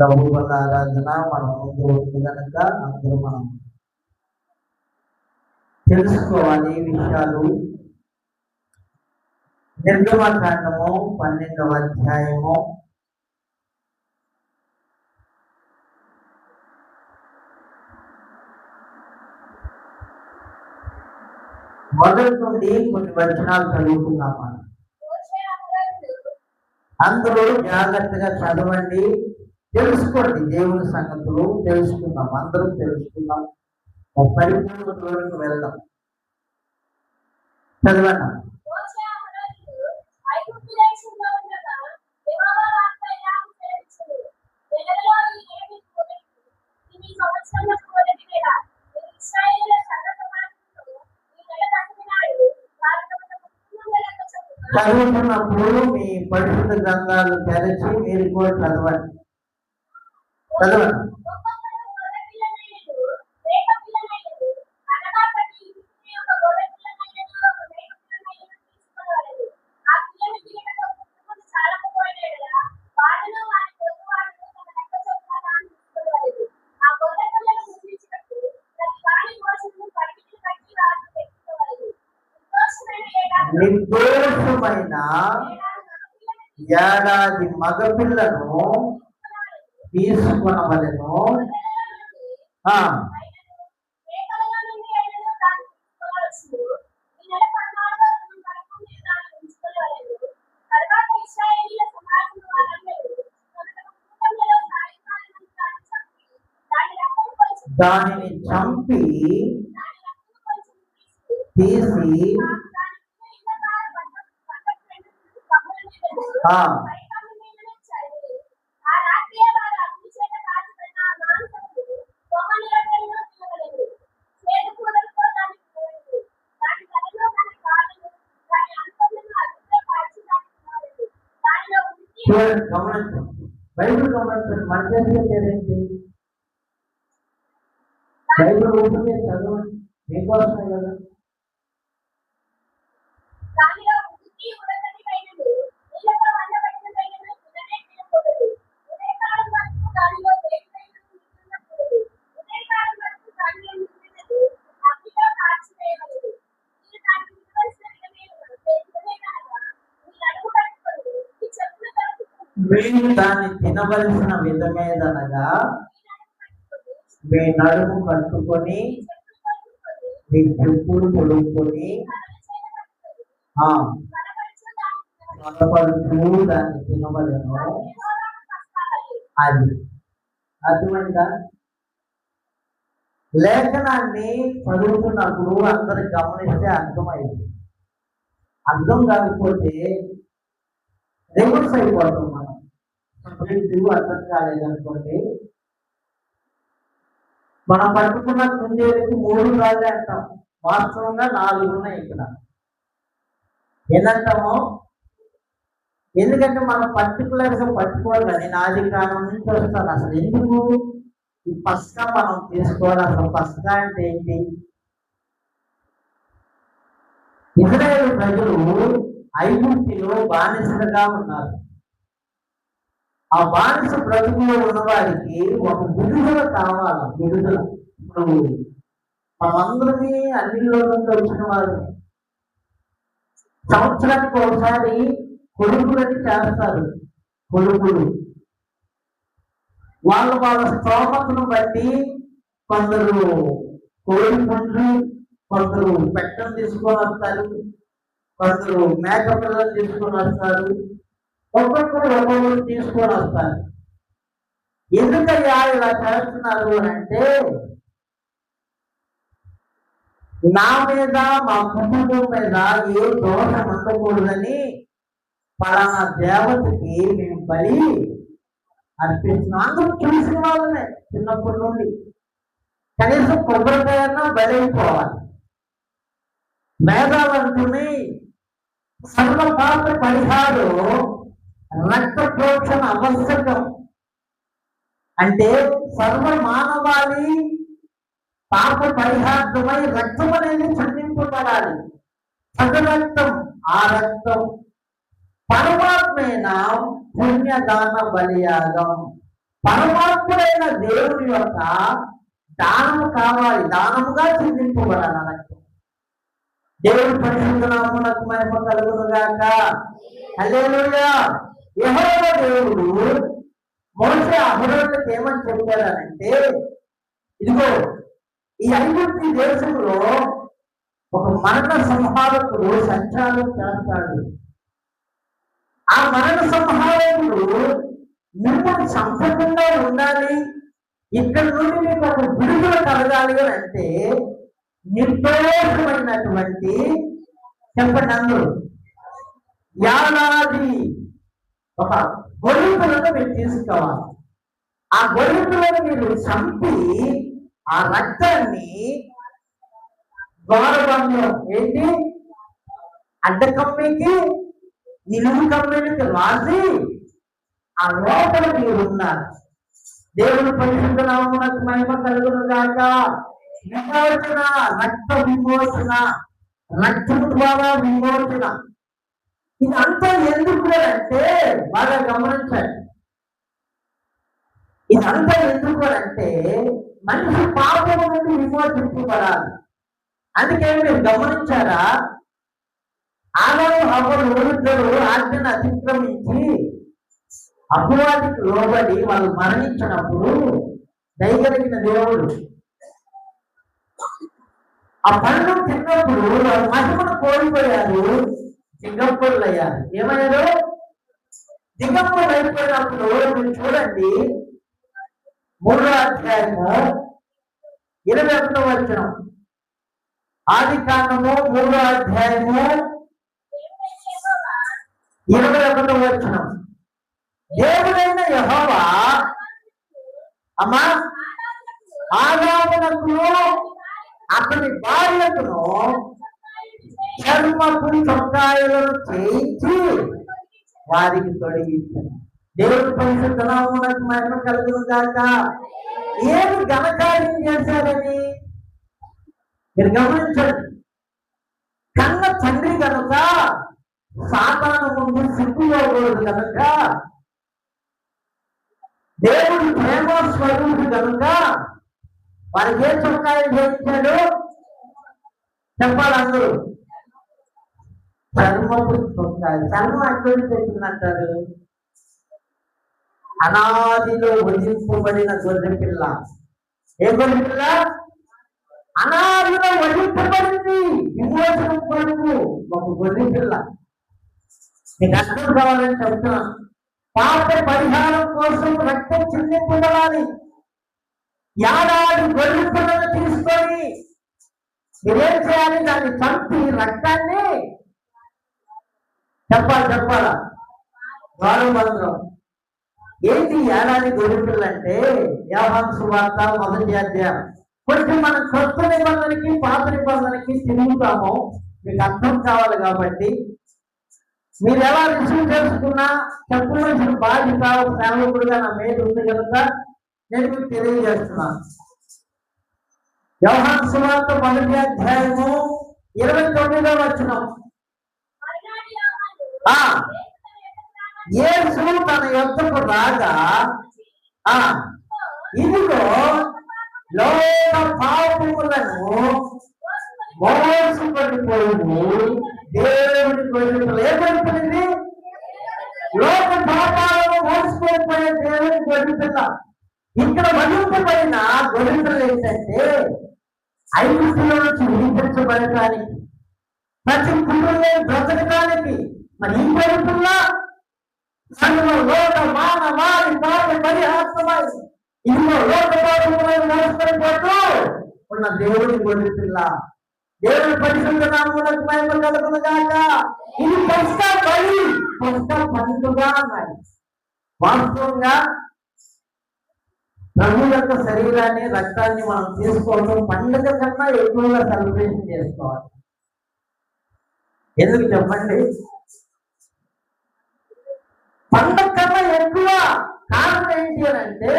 ప్రభు వల్ల ఆరాధన మనం ముందు ఉంది కనుక అందరూ మనం తెలుసుకోవాలి ఈ విషయాలు. నిర్గమకాండము 12వ అధ్యాయము మొదటి నుండి కొన్ని వచనాలు చదువుకున్నాం. అందరూ జాగ్రత్తగా చదవండి, తెలుసుకోండి. దేవుని సంగతులు తెలుసుకుందాం, అందరూ తెలుసుకుందాం, పరిపూర్ణతలోకి వెళ్దాం. చదవండి. చదువుతున్నప్పుడు మీ పరిశుద్ధ గ్రంథాలు తెరచి మీరు కూడా చదవండి. చదవండి. నిర్దోషమైన ఏడాది మగపిల్లను తీసుకొనవలెను. దానిని చంపి తీసి గమనించండి. బైబిల్ గమనించండి. మన చేసే పేరేంటి? బైబిల్ ఉంటుంది, చదవండి, మీకోసమే కదా. మీరు దాన్ని తినవలసిన విధమేదనగా మీ నడుము కట్టుకొని మీ చెప్పులు తొడుక్కొని దాన్ని తినవలను. అది అర్థమైందా? లేఖనాన్ని చదువుతున్నప్పుడు అందరు గమనిస్తే అర్థమైంది. అర్థం కాకపోతే రివర్స్ అయిపోతాం మనం. అర్థం కాలేదనుకోండి, మనం పట్టుకున్న కుందేలకి 3 కాళ్ళే అంటాం, వాస్తవంగా 4 ఉన్నాయి ఇక్కడ. ఏంటంటాము? ఎందుకంటే మనం పర్టికులర్గా పట్టుకోవాలి. నేను ఆది కాలం నుంచి వస్తాను. అసలు ఎందుకు ఈ పస్కా మనం తీసుకోవాలి? అసలు పస్కా అంటే ఏంటి? ఇజ్రాయేలు ప్రజలు ఐగుప్తులో బానిసలుగా ఉన్నారు. ఆ బానిస బ్రతుకులో ఉన్నవారికి ఒక విడుదల కావాలి. విడుదల. ఇప్పుడు మనందరినీ అన్నిలో నుండి వచ్చిన వారు సంవత్సరానికి ఒకసారి కొడుకులని చేస్తారు. కొడుకులు వాళ్ళ స్తోమతను బట్టి కొందరు కోడి పండ్లు, కొందరు పెట్టను తీసుకొని వస్తారు, కొందరు మేక పిల్లలు తీసుకొని వస్తారు, ఒక్కొక్కరు తీసుకొని వస్తారు. ఎందుకయ్యా ఇలా చేస్తున్నారు అంటే, నా మీద మా కుటుంబం మీద ఏ దోషం ఉండకూడదని పలానా దేవతకి మేము బలి అర్పిస్తున్నాం. అందరూ చూసిన వాళ్ళనే చిన్నప్పటి నుండి కనీసం కొబ్బరికాయన్నా బలి అయిపోవాలి. వేదాలు అంటున్నాయి, సర్వ పాప పరిహారం రక్త ప్రోక్షణ ఆవశ్యకం. అంటే సర్వ మానవాళి పాప పరిహార్థమై రక్తం అనేది చెల్లింపబడాలి. సగరక్తం, ఆ రక్తం పరమాత్మైన పుణ్యదాన బలియాగం. పరమాత్ముడైన దేవుని యొక్క దానము కావాలి, దానముగా చెల్లింపబడాలి అన్నట్టు. దేవుడి పరిశుద్ధ నామమునకు మహిమ కలుగును గాక. హల్లెలూయా. యెహోవా దేవుడు మోషే అహరోనులకు ఏమని చెప్పారనంటే, ఇదిగో ఈ ఐగుప్తు దేశంలో ఒక మరణ సంహారకుడు సంచారం చేస్తాడు. ఆ మరణ సంహారకుడు మిమ్మల్ని చంపకుండా ఉండాలి, ఇక్కడ నుండి మీకు ఒక విడుదల కలగాలి అని అంటే నిర్దోషమైనటువంటి, చెప్పండి అందరూ, యానాది ఒక గొర్రెలను మీరు తీసుకోవాలి. ఆ గొర్రెలను మీరు చంపి ఆ రక్తాన్ని ద్వారబంధం ఏంటి అడ్డకమ్మకి నిలువు కమ్మకి రాసి ఆ లోపల మీరున్నారు. దేవుని పరిశుద్ధ నామమునకు మహిమ కలుగును గాక. విమోచన, రక్త విమోచన, రక్తము ద్వారా విమోచన. ఇదంతా ఎందుకు అంటే బాగా గమనించండి. ఇదంతా ఎందుకు అంటే మనిషి పాపము నుండి విమోచింపబడాలి. అందుకే మీరు గమనించారా, ఆదాము హవ్వలు ఇద్దరు ఆజ్ఞను అతిక్రమించి అపవాదికి లోబడి వాళ్ళు మరణించినప్పుడు దయగలిగిన దేవుడు ఆ పండు తిన్నప్పుడు వాళ్ళ మహిమను కోల్పోయారు, దిగంబరులు అయ్యారు. ఏమయ్యారు? దిగంబరులు అయిపోయినప్పుడు మీరు చూడండి, 3వ అధ్యాయము 21వ వచనం. ఆదికాండము 3వ అధ్యాయము 21వ వచనం. దేవుడైన యెహోవా అమ్మా ఆదామునకు అతని భార్యకును చర్మపు చొక్కాయలను చేయించి వారికి తొడిగించారు. దేవుడి పరిశుద్ధ నామమునకు మహిమ కలుగును గాక. ఏమి ఘనకార్యం చేశారని మీరు గమనించండి. కన్న తండ్రి కనుక సాతాను ముందు సిగ్గుకోకూడదు కనుక, దేవుడు ప్రేమ స్వరూపుడు కనుక వారికి ఏ చొక్కాయలు చేయించాడు చెప్పాలి అందరూ? చర్మపు చొక్కాయలు. చర్మం ఎక్కడి తెచ్చిందంటారు? అనాదిలో వధింపబడిన గొర్రె పిల్ల. ఏ గొర్రె పిల్ల? అనాదిలో వధింపబడింది విమోచనం కొరకు ఒక గొర్రె పిల్ల. మీకు అర్థం కావాలని చెప్తున్నాను. పాప పరిహారం కోసం రక్తం చెల్లింపబడాలి. ఏడాది గొర్రె పిల్లను తీసుకొని మీరేం చేయాలి? దాన్ని చంపి రక్తాన్ని చెప్పాలా ద్వారబంధం. ఏంటి ఏడాది గొర్రె పిల్ల అంటే? యోహాను సువార్త 1వ అధ్యాయం. కొంచెం మనం కొత్త నిబంధనకి పాత నిబంధనకి తిరుగుతాము, మీకు అర్థం కావాలి కాబట్టి. మీరు ఎలా రిసీవ్ చేసుకున్నా చెప్పవలసిన బాధ్యత సేవకుడుగా నా మీద ఉంది కనుక నేను మీకు తెలియజేస్తున్నాను. యోహాను సువార్త 1వ అధ్యాయము 29వ వచనం. యేసు తన యొద్దకు రాగా ఇదిగో లోక పాపములను మోసుకొనిపోయి దేవుడి గొర్రెపిల్ల. ఏ గొర్రెపిల్లండి? లోక పాపాలను మోసుకొనిపోయే దేవుడి గొర్రెపిల్ల. ఇక్కడ వధింపబడిన గొర్రెపిల్ల ఏంటంటే ఐగుప్తులో నుంచి విడిపించబడటానికి, ప్రతి కుటుంబం బ్రతకడానికి. మరి ఈ గొర్రెపిల్ల లోక మానవాళి పాప పరిహాసమై ఇదిగో లోక పాపములను మోసుకొనిపోతూ ఉన్న దేవుడి గొర్రెపిల్ల. దేవుడి పరిశుద్ధ నామమునకు మహిమ కలుగును గాక. ఇది పస్కా బలి, పస్కా పండుగ అన్నాడు. వాస్తవంగా ప్రభు యొక్క శరీరాన్ని రక్తాన్ని మనం తీసుకోవడం పండుగ కన్నా ఎక్కువగా సెలబ్రేషన్ చేసుకోవాలి. ఎందుకు చెప్పండి? పండుగ కన్నా ఎక్కువ కారణం ఏంటి అని అంటే,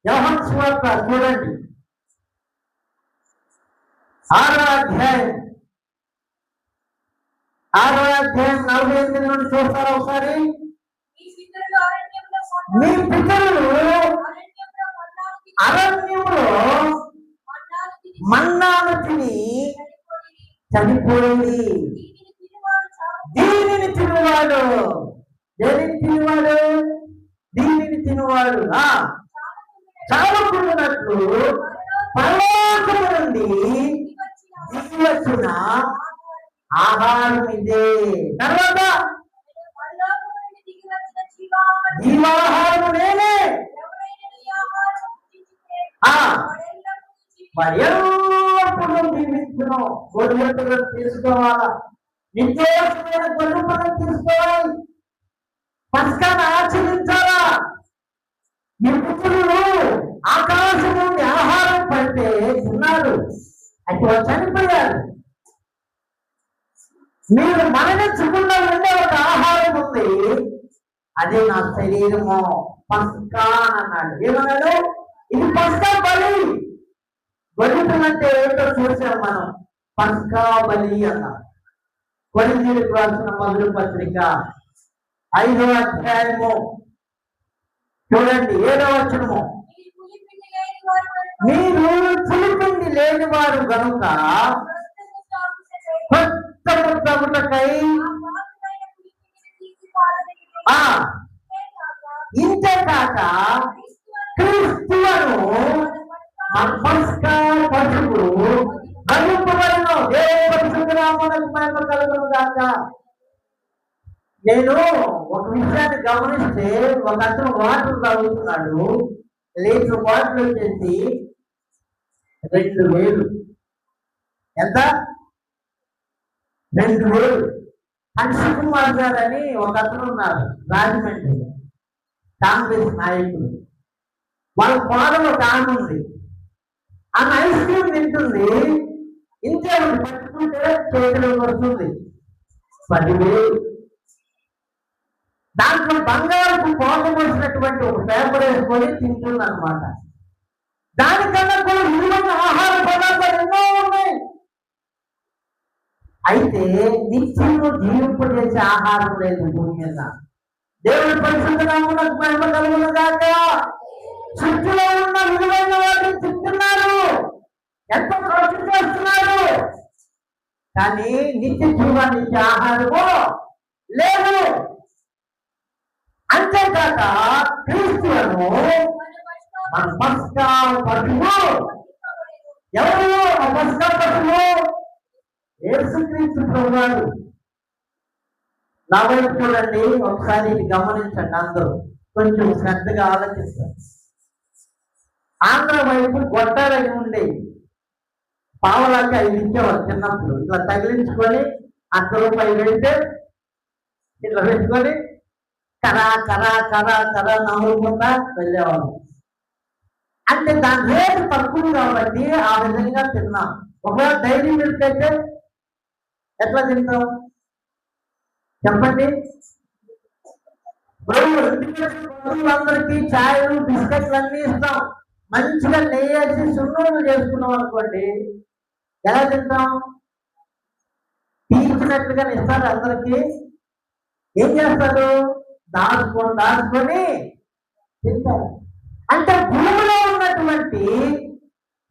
యోహాను సువార్త చూడండి 6వ అధ్యాయం 48 నుండి చూస్తారా ఒకసారి? మీ పితరులు అరణ్యంలో మన్నాను తిని చనిపోయింది. దీనిని తినువాడు, దేనిని తినువాడు? దీనిని తినువాడు చావకున్నట్లు పరలోకము నుండి దిగి వచ్చిన ఆహారం ఇదే. తర్వాత జీవాహారం నేనే. ఎల్లప్పుడూ జీవించును. గొర్రెలు తీసుకోవాలా, నిత్యోసమైన గొర్రెలను తీసుకోవాలి, పస్కాను ఆచరించాలా. మీ పుత్రులు ఆకాశం నుండి ఆహారం పడితే తిన్నారు, అటు చనిపోయారు. మీరు మరణించకుండా ఉండే ఒక ఆహారం ఉంది, అదే నా శరీరము, పస్కా అన్నాడు. ఏమన్నాడు? ఇది పస్కా బలి. బలిపలంటే ఏంటో చూసాం మనం. పస్కా బలి అన్నాడు. కొరింథీయులకు రాసిన మొదటి పత్రిక 5వ అధ్యాయము చూడండి 7వ వచనము. మీరు పులిపిండి లేని వారు గనుక కొత్తముటకై ఇంతే కాక క్రీస్తులను పస్కా పశువు కలుపబడిన దేవుని పరిశుద్ధ నామమునకు మహిమ కలుగును గాక. నేను ఒక విషయాన్ని గమనిస్తే, ఒక అతను వాటర్ తాగుతున్నాడు, లీటర్ వాటర్ వచ్చేసి 2000. ఎంత? 2000. హర్షకుమార్ గారు అని ఒక అతను ఉన్నారు, రాజమండ్రి కాంగ్రెస్ నాయకుడు. వాళ్ళ ఫాదర్ ఒక ఆమె ఉంది, ఆమె ఐస్ క్రీమ్ తింటుంది, ఇంతే పట్టుకుంటే చేతిలోకి వస్తుంది 10,000. దాంట్లో బంగారుకు పోగ పోసినటువంటి ఒక పేపర్ వేసుకొని తింటుంది అనమాట. దానికన్నా కూడా విలువైన ఆహార పదార్థాలు ఎన్నో ఉన్నాయి. అయితే నిత్యంలో జీవింపజేసే ఆహారం లేదు భూమి మీద. దేవుడి పరిశుద్ధ నామమునకు మహిమ కలుగును గాక. చుట్టూలో ఉన్న విలువైన వాటిని తింటున్నారు, ఎంతో ఖర్చు చేస్తున్నారు, కానీ నిత్య జీవాన్ని ఇచ్చే ఆహారము లేదు. అంతేకాక క్రీస్తులను మన పస్కా పశువు. ఎవరు ఆ పస్కా పశువు? యేసుక్రీస్తు ప్రభువారు. నా వైపు చూడండి, ఒకసారి ఇది గమనించండి, అందరూ కొంచెం శ్రద్ధగా ఆలోచిస్తారు. ఆంధ్ర వైపు గొట్టాలని ఉండేవి, పావలాకి 5 ఇచ్చేవారు చిన్నప్పుడు. ఇట్లా తగిలించుకొని ₹1 వెళ్తే ఇట్లా పెట్టుకొని కరా కరా కరా కరా నవ్వుకుంటా వెళ్ళేవాళ్ళు. అంటే దాని రేటు తక్కువ కాబట్టి ఆ విధంగా తిన్నాం. ఒకవేళ డైరీ మిల్క్ అయితే ఎట్లా తింటాం చెప్పండి? అందరికీ ఛాయలు బిస్కెట్లు అన్నీ ఇస్తాం, మంచిగా నెయ్యి వేసి సున్నుండలు చేసుకున్నాం అనుకోండి, ఎలా తింటాం? తీర్చినట్లుగా ఇస్తారు అందరికి. ఏం చేస్తారు? దాచుకొని తింటారు. అంటే భూమిలో ఉన్నటువంటి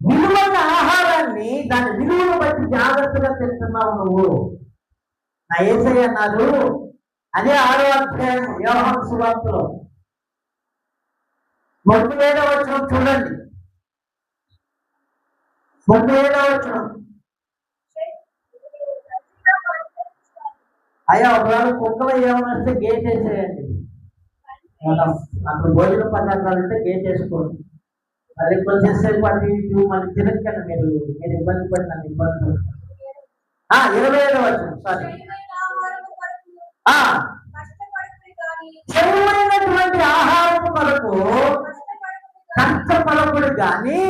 విలువైన ఆహారాన్ని దాని విలువను బట్టి జాగ్రత్తగా తింటున్నావు నువ్వు. నా యేసయ్య అన్నారు, అదే 6వ అధ్యాయం యోహాను సువార్తలో 37వ వచనం చూడండి. 37వ వచనం. అయ్యా ఒకవేళ కుక్కలు ఏమైనా వస్తే గేట్ వేసేయండి. అక్కడ భోజన పదార్థాలు ఉంటే గేట్ వేసుకోండి. మళ్ళీ కొంచెం సేపు అటు ఇటు మళ్ళీ తిరగకండి, మీరు ఇబ్బంది పడి నన్ను ఇబ్బంది పడుతుంది. 27వ వచనం. సారీ, చెరువైనటువంటి ఆహారం కొరకు కష్టపడకుడు కానీ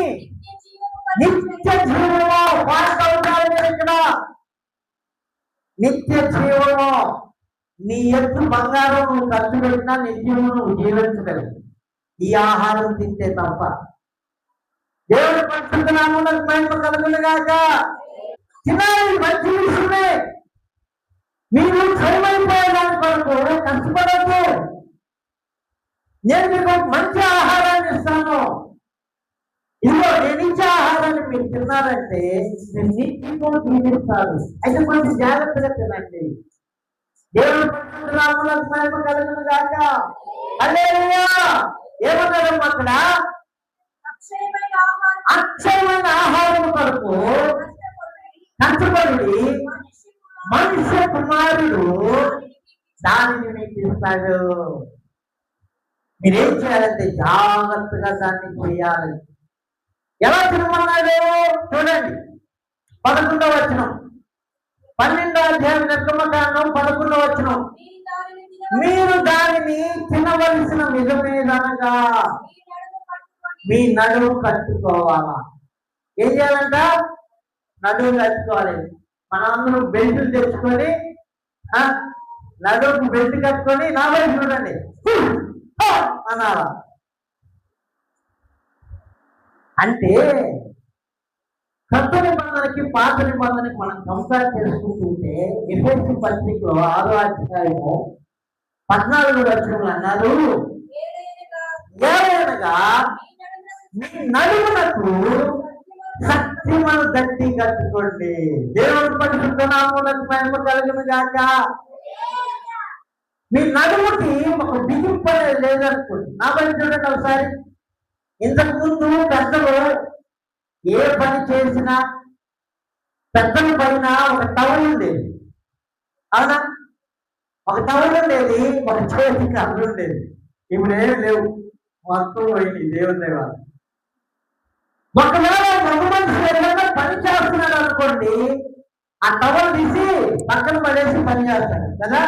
నిత్య జీవము పాస్ అవుతారు. ఇక్కడ నిత్య జీవము, నీ ఎత్తు బంగారం నువ్వు ఖర్చు పెట్టినా నిత్యము నువ్వు జీవించగలవు ఈ ఆహారం తింటే తప్ప. దేవుడి పరిశుద్ధ నామమునకు మహిమ కలుగును గాక. తినాలి, మంచి విషయమే. మీరు క్షయమైపోయేదాని కొరకు కష్టపడద్దు. నేను మీకు మంచి ఆహారాన్ని ఇస్తాను. ఇదిగో నేను ఇచ్చే ఆహారాన్ని మీరు తిన్నారంటే నేను నీటితో జీవిస్తాను. అయితే కొంచెం జాగ్రత్తగా తినండి. దేవుడు పరిశుద్ధ మహిమ కలుగును గాక. హల్లెలూయా. ఏమన్నాడు అక్కడ? అక్షయమైన ఆహారం కొరకు కష్టపడి మనుష్య కుమారుడు దానిని మీకు ఇస్తాడు. మీరేం చేయాలంటే జాగ్రత్తగా దాన్ని చేయాలి. ఎలా తినమన్నాడు చూడండి. 11వ వచనం, 12వ అధ్యాయం నిర్గమకాండం 11వ వచనం. మీరు దానిని తినవలసిన విధమేదనగా మీ నడుము కట్టుకోవాలా. ఏం చేయాలంట? నడుము కట్టుకోవాలి. మనందరం బెల్టులు తెచ్చుకొని నడుముకు బెల్ట్ కట్టుకొని నా వైపు చూడండి అనాలా. అంటే కొత్త నిబంధనకి పాత నిబంధనకి మనం కంపేర్ చేసుకుంటుంటే ఎఫెసీ పత్రికలో 6వ అధ్యాయము 14వ వచనంలో అన్నారు, ఏలయనగా మీ నడుమునకు సత్యమును గట్టి కట్టుకోండి. దేవుని పరిశుద్ధ నామమునకు మహిమ కలుగును గాక. మీ నడుముకి ఒక బిగింపు అనేది లేదనుకోండి. నా పని చూడండి ఒకసారి. ఇంతకు ముందు పెద్దలు ఏ పని చేసినా పెద్దల పైన ఒక టవల్ ఉండేది, అవునా? ఒక టవల్ ఉండేది, ఒక చేతికి అల్లు ఉండేది. ఇప్పుడు ఏం లేవు, మొత్తం పోయింది. దేవుని దేవాలు. ఒకవేళ మగ మనిషి ఏదైనా పని చేస్తున్నాడు అనుకోండి, ఆ టవల్ తీసి పక్కన పడేసి పని చేస్తాడు కదా,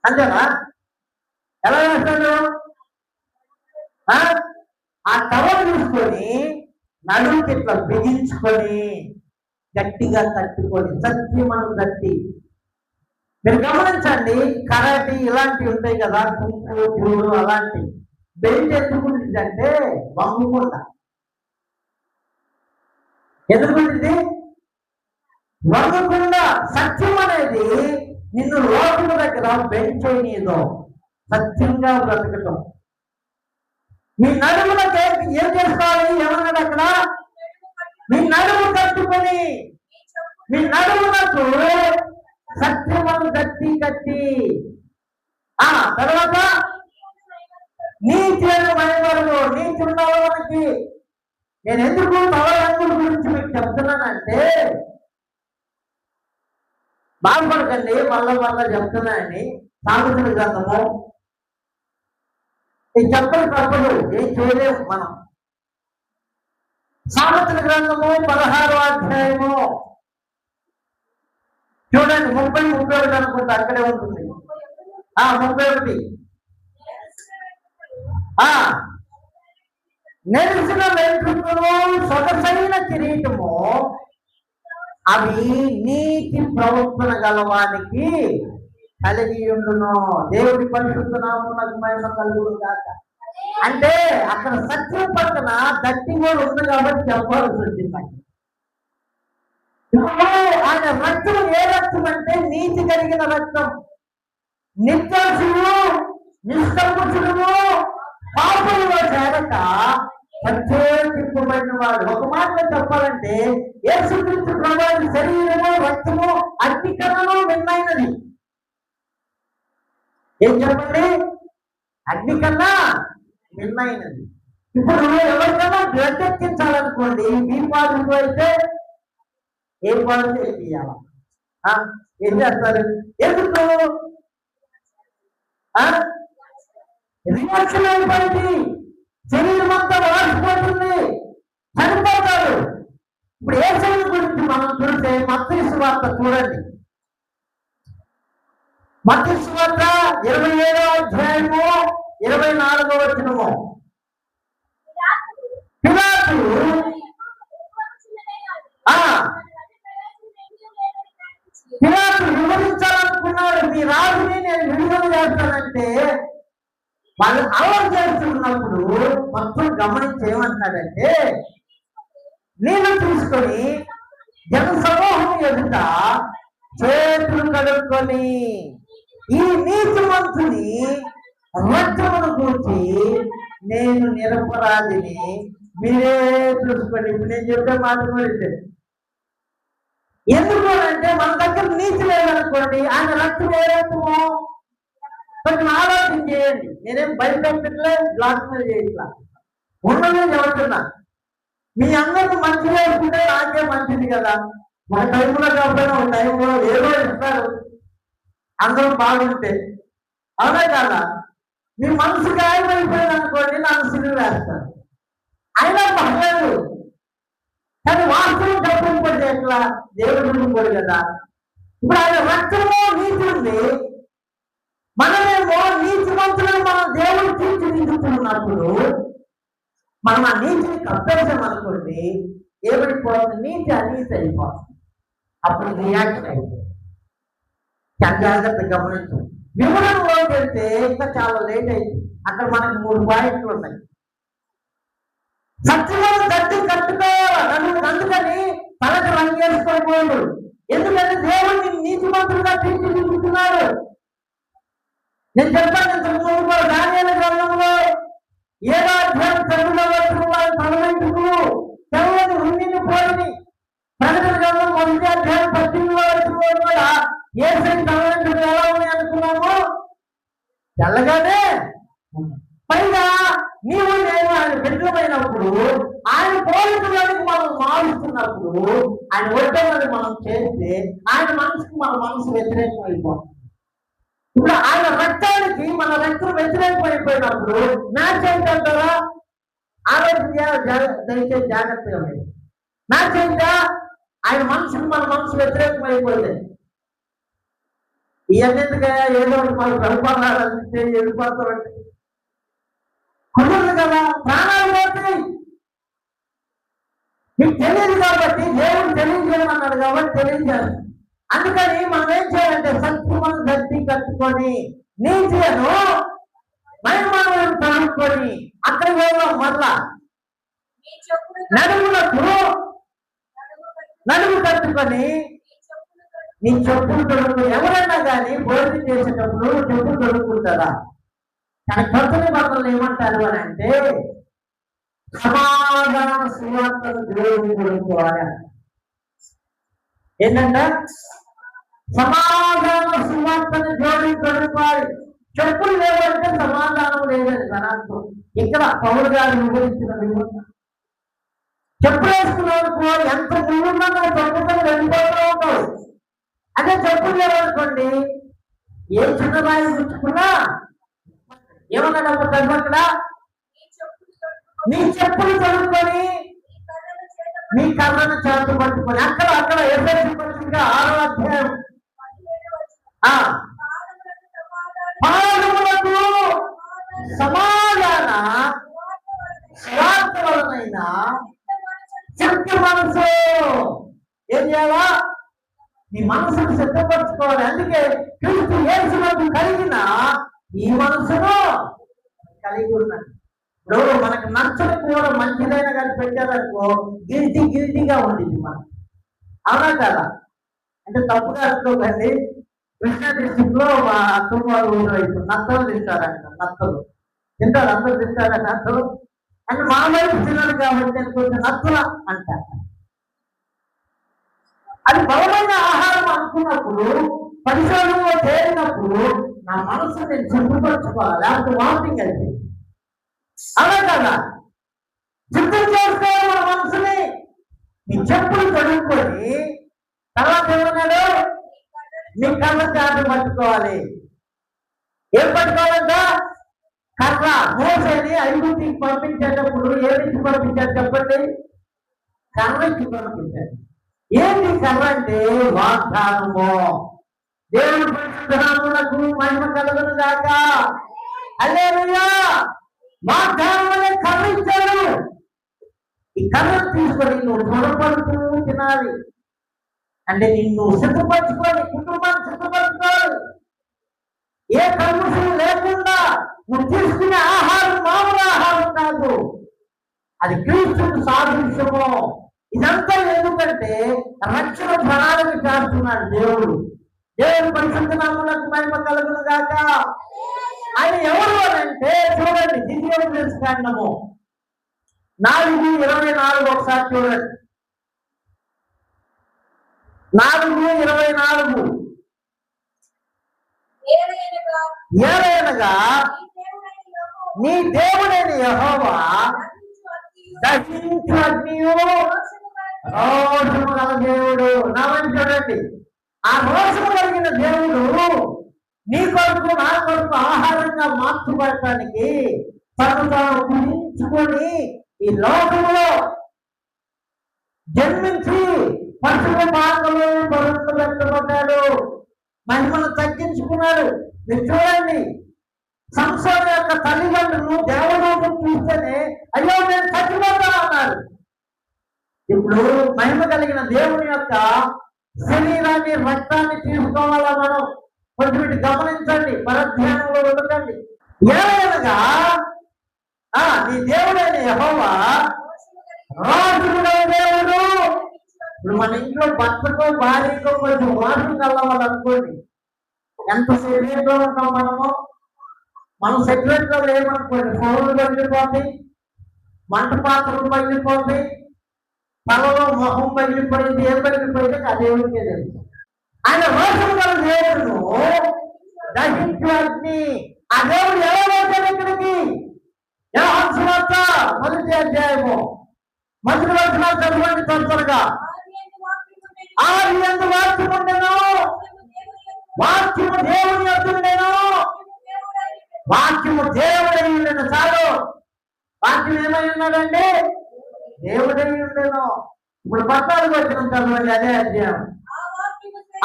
అంతేనా? ఎలా చేస్తాడు? ఆ టవల్ తీసుకొని నడుముకి ఇట్లా బిగించుకొని గట్టిగా కట్టుకొని సత్యమను గట్టి. మీరు గమనించండి, కరాటి ఇలాంటివి ఉంటాయి కదా, కుంకుడు చూడు అలాంటి బెల్ట్ ఎందుకుంటుందంటే వంగకుండా. ఎందుకుంటుంది? వంగకుండా. సత్యం అనేది నిన్ను లోకం దగ్గర బెండ్ చేయనీదో, సత్యంగా బ్రతకటం. మీ నడుములకి ఏం చేసుకోవాలి? ఏమన్నాడు అక్కడ? మీ నడుము కట్టుకొని, మీ నడుములకు సత్యమును గట్టి కట్టి. తర్వాత నీతి అనే మహిమలు. నీతి ఉన్నావు మనకి. నేను ఎందుకు తవరంగుల గురించి మీకు చెప్తున్నానంటే, బాధపడకండి, మళ్ళా చెప్తున్నానని. సామెతల గ్రంథము చెప్పని తప్పదు, ఏం చేయలేము మనం. సామెతల గ్రంథము 16వ అధ్యాయము చూడండి, 30-31 అనుకుంటా, అక్కడే ఉంటుంది. 31. నెరిసిన వెంట్రుకలు సొగసైన కిరీటము అవి నీతి ప్రవర్తన గలవానికి కలిగి ఉండును. దేవుడి పరిశుద్ధ నామమునకు మహిమ కలుగును గాక. అంటే అక్కడ సత్యం పక్కన గట్టి కూడా ఉంది కాబట్టి చెప్పాల్సి వచ్చింది. ఇప్పుడు ఆయన రక్తం ఏ రక్తం అంటే నీతి కలిగిన రక్తం. నిర్దోషులు, నిష్కల్మషులు, పాపంలో చేరక ప్రత్యేకింపబడిన వాడు. ఒక మాటలో చెప్పాలంటే యేసుక్రీస్తు ప్రభువు శరీరము, రక్తము అగ్ని కన్నా మిన్నైనది. ఏం చెప్పండి? అగ్ని కన్నా మిన్నైనది. ఇప్పుడు ఎవరికైనా బ్లడ్ ఎక్కించాలనుకోండి, మీ పాజిటివ్ అయితే ఏ పాజిటివ్ ఎక్కియాల? ఏం చేస్తారు? ఎందుకు? రియాక్షన్ అయిపోయింది, శరీరం అంతా వాడిపోతుంది, చనిపోతాడు. ఇప్పుడు ఏ శరీరం గురించి మనం చూస్తే మత్తయి సువార్త చూడండి. మత్తయి సువార్త 27వ అధ్యాయము 24వ వచనము. పిలాతు వివరించాలనుకున్నాడు, మీ రాజుని నేను విడుదల చేస్తానంటే వాళ్ళు అలవాటు చేస్తున్నప్పుడు మొత్తం గమనించి ఏమంటాడంటే, నీళ్ళు తీసుకొని జన సమూహం ఎదుట చేతులు కడుక్కొని ఈ నీతిమంతుని రక్తమును కూర్చి నేను నిరపరాధిని, మీరే చూసుకోండి. ఇప్పుడు నేను చెప్పే మాట గురించి ఎందుకు అంటే మన దగ్గర నీతి లేదనుకోండి, ఆయన రక్తం ఏ రక్తము కొంచెం ఆలోచన చేయండి. నేనేం భయపెట్టలే, బ్లాక్ మెయిల్ చేయట్లా, ఉన్నదే చెబుతున్నా. మీ అందరికి మంచి వేసుకుంటే నాకే మంచిది కదా. మన టైంలో కాకపోయినా ఒక టైంలో ఏదో ఇస్తారు, అందరూ బాగుంటే. అవునా కదా? మీ మనసు గాయమైపోయింది అనుకోండి, నాకు సిలువ వేస్తారు. అయినా పర్లేదు, కానీ వాస్తవం చెప్పకపోతే ఎట్లా? దేవుడు కూడా కదా. ఇప్పుడు ఆయన రక్తంలో నీతి ఉంది, మనమేమో నీతిమంతులను మనం దేవుడు తీర్చిదిద్దుతున్నప్పుడు మనం ఆ నీతిని కప్పేసామనుకోండి, ఏమైపోతుంది? నీతి అనీతి అయిపోతుంది. అప్పుడు రియాక్షన్ అయిపోతుంది. చాలా జాగ్రత్త గమనించు. వివరణలోకి వెళ్తే ఇంకా చాలా లేట్ అయింది. అక్కడ మనకు 3 పాయింట్లు ఉన్నాయి. సత్యమైన గట్టి కట్టుకోవాలి, అందుకని తలకు రంగేసుకోకూడదు. ఎందుకంటే దేవుడిని నీతిమంతులుగా తీర్చిదిద్దుతున్నాడు. నేను చెప్పాను ఇంతకు ముందు కూడా, దానియేలు గ్రంథంలో 7వ అధ్యాయం 9వ వచనంలో తల వెంట్రుకలు తెల్లని ఉన్నిని పోయిని. ప్రకటన గ్రంథం 1వ అధ్యాయం 18వ వచనంలో కూడా యేసు తల వెంట్రుకలు ఎలా ఉన్నాయి అనుకున్నాము? తెల్లగానే. పైగా నీవు నేను ఆయన బిడ్డమైనప్పుడు, ఆయన పోలికలోనికి మనం మారుస్తున్నప్పుడు, ఆయన ఒడ్డమని మనం చేస్తే ఆయన మనసుకి మన మనసు వ్యతిరేకం అయిపోతుంది. ఇప్పుడు ఆయన రక్తానికి మన రక్తం వ్యతిరేకం అయిపోయినప్పుడు మ్యాచ్ ఏంటంటారా? ఆలోచన దయచేసి జాగ్రత్తగా మ్యాచ్ ఏంటా? ఆయన మనసుకి మన మనసు వ్యతిరేకం అయిపోయింది. ఇవన్నీగా ఏదో మనం గడపాలంటే వెళ్ళిపోతామంటే కుదరదు కదా, ప్రాణాలు పోతాయి. మీకు తెలియదు కాబట్టి, దేవుడు తెలియజేయమన్నాడు కాబట్టి తెలియజేయాలి. అందుకని మనం ఏం చేయాలంటే సత్యమును గట్టి కట్టుకొని నీతిను మహిమను తడుపుకొని అక్కడ పోదాం. మళ్ళా నడుము కట్టుకొని నీ చెప్పులు తొడుకు. ఎవరైనా కానీ భోజనం చేసేటప్పుడు చెప్పులు తొడుక్కుంటారా? కానీ కొత్త నిబంధనలు ఏమంటారు అని అంటే సమాధాన సువార్తను దేవుడిని తొడుక్కోవాలి. ఏంటంటే సమాధాన సువార్తను దేవుడిని తొడుక్కోవాలి. చెప్పులు లేవంటే సమాధానం లేదని అర్థం. ఇక్కడ పౌరు గారు వివరించిన వివరణ, చెప్పులు వేసుకున్నప్పుడు ఎంత ముందున్నా తొడుగుకొని వెళ్ళిపోతూ ఉంటావు. అదే చెప్పులు లేవనుకోండి, ఏ చిన్న రాయి గుచ్చుకున్నా ఏమన్నా అక్కడ నీ చెప్పులు తొడుక్కొని మీ కర్రను చేత పట్టుకొని అక్కడ ఎఫెసీ పత్రిక 6వ అధ్యాయం పాదములకు సమాధాన స్వార్థ వలనైనా శక్తి మనసు ఏం చేయాలా? నీ మనసును సిద్ధపరచుకోవాలి. అందుకే క్రీస్తు యేసునందు కలిగిన ఈ మనసును కలిగి ఉన్నాడు. ఇప్పుడు మనకు నచ్చని కూర మంచిదైనా కానీ పెట్టారనుకో గిల్టీగా ఉండింది మనం. అవునా కదా? అంటే తప్పుగా అనుకోకండి. కృష్ణా డిస్ట్రిక్ట్ లో మా అత్తమ్మ ఊరు వైపు నత్తలు తింటారంట. నత్తలు తింటారు, అందరూ తింటారా నత్తలు? అంటే మా వైపు తినరు కాబట్టి నేను కొంచెం నత్తుల అంటారు. అది బలమైన ఆహారం అనుకున్నప్పుడు, పరిసరంలో చేరినప్పుడు నా మనసు నేను సిద్ధపరచుకోవాలి, లేకపోతే వామిటింగ్ అయితే. అలా కదా సిద్ధం చేసుకోవాలి మన మనసుని. నీ చెప్పులు తొడుక్కొని తర్వాత ఏమన్నాడు? నీ కర్ర చాటు పట్టుకోవాలి. ఏం పట్టుకోవాలంట? కర్ర. మోసేని ఐగుప్తికి పంపించేటప్పుడు ఏమిచ్చి పంపించారు చెప్పండి? కర్ర ఇచ్చి పంపించారు. ఏంటి కర్ర అంటే? వాగ్దానము. దేవుడు పరిశుద్ధనామమునకు మహిమ కలుగును గాక. హల్లెలూయా. వాగ్దానం అనే కర్ర ఇచ్చాడు. ఈ కర్రను తీసుకొని నువ్వు త్వరపడుతూ తినాలి. అంటే నిన్ను సిద్ధపరచుకోవాలి, కుటుంబాన్ని సిద్ధపరచుకోవాలి. ఏ కల్ముషం లేకుండా నువ్వు తీసుకునే ఆహారం మామూలు ఆహారం కాదు, అది క్రీస్తుకు సాదృశ్యము. ఇదంతా ఎందుకంటే రక్షణ ప్రణాళిక చేస్తున్నాడు దేవుడు. దేవుడు పరిశుద్ధ నామమునకు మహిమ కలుగును గాక. ఆయన ఎవరు అని అంటే చూడండి, ద్వితీయోపదేశ కాండము 4:24 ఒకసారి చూడండి. 4:24 ఏలయనగా నీ దేవుడైన యెహోవా దహించు అగ్నియు రోషము గల దేవుడు. నామని చూడండి, ఆ రోషము కలిగిన దేవుడు నీ కొరకు నా కొరకు ఆహారంగా మార్చబడటానికి తను తాను కుదించుకొని ఈ లోకంలో జన్మించి పశువు మార్గంలో బరువులు పెట్టబడ్డాడు, మహిమను తగ్గించుకున్నాడు. మీరు చూడండి, సంసారం యొక్క తల్లిదండ్రులు దేవలోకం చూస్తేనే అయ్యో నేను చచ్చిపోతా అన్నారు. ఇప్పుడు మహిమ కలిగిన దేవుని యొక్క శరీరాన్ని రక్తాన్ని తీసుకోవాలా మనం? కొంచెం గమనించండి, పరధ్యానంలో ఉండకండి. ఏమైనగా నీ దేవుడైన యెహోవా రోషముగల దేవుడు. ఇప్పుడు మన ఇంట్లో భర్తకో భార్యకో కొంచెం రోషం కలవాలనుకోండి, ఎంత సెక్రెట్ లో ఉంటాం మనము. మనం సెక్రెట్ లో లేమనుకోండి, ఫోన్లు పగిలిపోతాయి, మంట పాత్రలు పగిలిపోతాయి, తలలో మొహం పగిలిపోయింది, ఏం పగిలిపోయింది ఆ దేవుడికే తెలుసు. ఆయన రోషం గల దేవుడు దహించు అగ్ని. ఆ దేవుడు ఎలా వచ్చాడు ఇక్కడికి? యోహాను సువార్త 1వ అధ్యాయము 1వ వచనం చదవండి తొందరగా. ఆది యందు వాక్యము ఉండెను, వాక్యము దేవుని యొద్ద ఉండెను, వాక్యము దేవుడై ఉండెను. చాలు, వాక్యం ఏమై ఉన్నాడండి? దేవుడై ఉండెను. ఇప్పుడు 14వ వచనం చదవండి, అదే అధ్యాయం.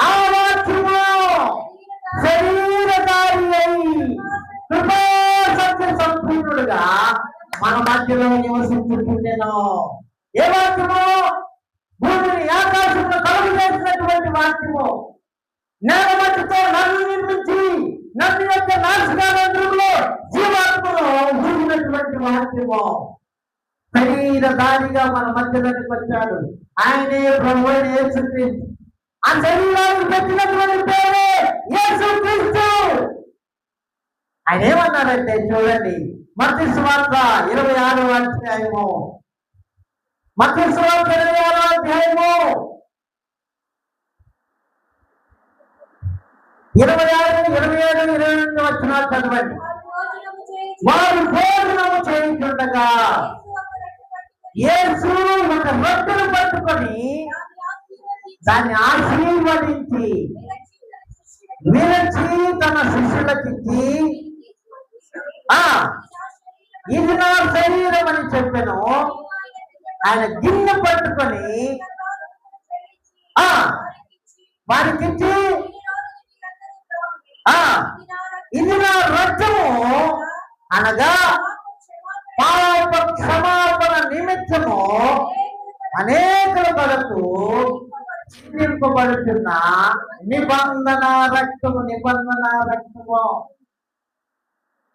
ఆ వాక్యము శరీరధారి అయి కృపా సత్య సంపూర్ణుడుగా మన మధ్యలో నివసించుకుంటేను. ఏ వాక్యము? భూమిని ఆకాశంలో కలుగు చేసినటువంటి వాక్యము, నేల మట్టితో నన్ను నిర్మించి నన్ను యొక్క నాశకాలంలో జీవాత్మను ఊరినటువంటి వాక్యము శరీరధారిగా మన మధ్యలోకి వచ్చాడు. ఆయనే ప్రభు అయిన యేసుక్రీస్తు. ఆ శరీరానికి పెట్టినటువంటి పేరే యేసుక్రీస్తు. ఆయన ఏమన్నారంటే చూడండి, మత్తయి సువార్త 26వ అధ్యాయము, మత్తయి సువార్త 26వ అధ్యాయము 26, 27, 28 వచనాలు చదవండి. వారు భోజనము చేయించుండగా యేసు ఒక రొట్టెను పట్టుకొని దాన్ని ఆశీర్వదించి విరచి తన శిష్యులకిచ్చి ఇది నా శరీరం అని చెప్పాను. ఆయన గిన్నె పట్టుకొని వారికిచ్చి ఇది నా రక్తము అనగా పాప క్షమాపణ నిమిత్తము అనేకుల కొరకు చిందింపబడుతున్న నిబంధన రక్తము. నిబంధన రక్తము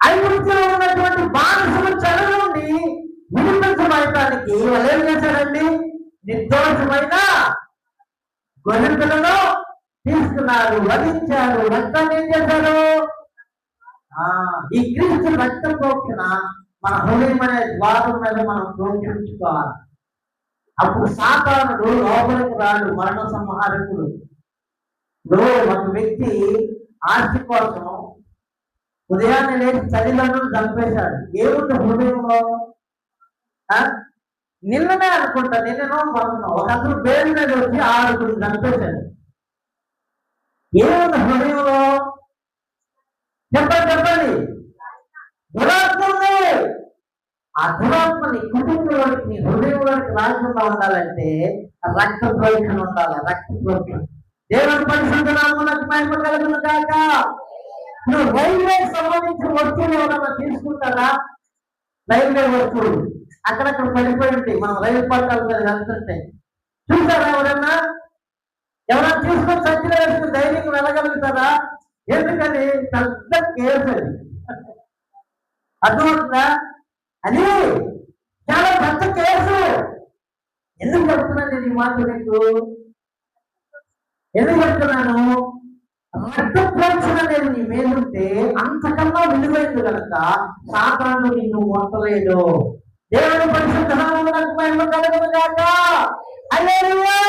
ఐగుప్తులో ఉన్నటువంటి బానిసల చెర నుండి విడిపించబడటానికి వాళ్ళు ఏం చేశారండి? నిర్దోషమైన గొర్రె పిల్లను తీసుకున్నారు, వధించారు, రక్తాన్ని ఏం చేశారు? ఈ క్రీస్తు రక్తం ప్రోక్షణ మన హృదయం అనే ద్వారం మీద మనం ప్రోక్షించుకోవాలి. అప్పుడు సాతానుడు లోపలికి రాడు, మరణ సంహారకుడు. ఇప్పుడు ఒక వ్యక్తి ఆస్తి కోసం ఉదయాన్నే లేచి తల్లిదండ్రులు చంపేశాడు. ఏముంది హృదయంలో? నిన్ననే అనుకుంటా, నిన్ననో మొన్న ఒక అతను పేరు మీద వచ్చి 6 చంపేశాడు. ఏముంది హృదయంలో? చెప్పండి. దురాత్మ ఉంది. ఆ దురాత్మని కుటుంబంలోకి నీ హృదయంలోకి రాకుండా ఉండాలంటే రక్త ప్రోక్షణ ఉండాలి. రక్త ప్రోక్షణ. దేవుని పరిశుద్ధ నామమునకు మహిమ కలుగును గాక. నువ్వు రైల్వేకి సంబంధించిన వస్తువులు ఏమైనా తీసుకుంటారా? రైల్వే వస్తువులు అక్కడక్కడ పడిపోయి ఉంటాయి. మనం రైలు పట్టాల మీద వెళ్తుంటే చూసారా? ఎవరైనా తీసుకొని సంచిలో వేసుకుని ధైర్యంగా వెళ్ళగలుగుతారా? ఎందుకని? పెద్ద కేసు అది. అర్థమవుతుందా? అది చాలా పెద్ద కేసు. ఎందుకు చెప్తున్నాను నేను ఈ మాట? నీకు ఎందుకు చెప్తున్నాను? రక్త పోల్చిన నేను నీ మీదుంటే అంతకన్నా విలువైంది కనుక సాతాను నిన్ను మొట్టలేడు. దేవుని పరిశుద్ధ నామమునకు మహిమ కలుగును గాక. హల్లెలూయా.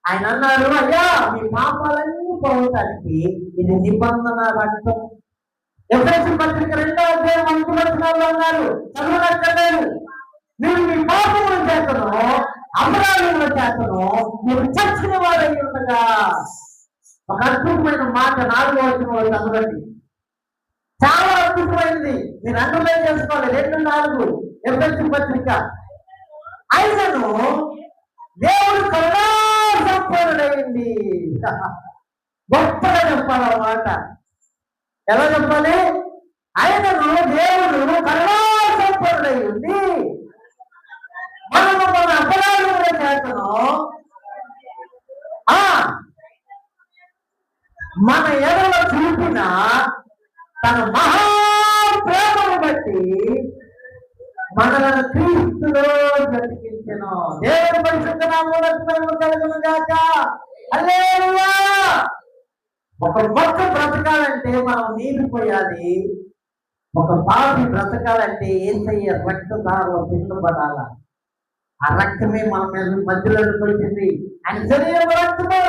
ఆయన అన్నారు, అయ్యా మీ పాపాలన్నీ పోవటానికి ఇది నిబంధన రక్తం. ఎఫెసీ పత్రిక 2వ అధ్యాయం 5వ వచనంలో అన్నారు, చదువునక్కర్లేదు, మీరు మీ పాపముల చేతను అపరాధముల చేతను మీరు చచ్చిన వారై ఉండగా. ఒక అద్భుతమైన మాట 4వ వచనంలో చదవండి. చాలా అద్భుతమైనది, మీరు అండర్లైన్ చేసుకోవాలి. 2:4 ఎఫెసీ పత్రిక. ఆయనను దేవుడు కరుణా సంపన్నుడైంది. గొప్పగా చెప్పాలన్నమాట. ఎలా చెప్పాలి? ఆయనను దేవుడు కరుణా సంపన్నుడై ఉంది మనము మన అపరాధముల చేతను మన ఎడల చూపిన తన మహాప్రేమను బట్టి మనలను క్రీస్తులో బ్రతికించెను. దేవుని పరిశుద్ధ నామమునకు మహిమ కలుగును గాక. హల్లెలూయా. ఒక మొక్క బ్రతకాలంటే మనం నీరు పోయాలి. ఒక పాపి బ్రతకాలంటే యేసయ్య రక్తధారలో పిండబడాల. ఆ రక్తమే మన మీద మధ్యలో కొలిచింది. ఆయన శరీరం రక్తము.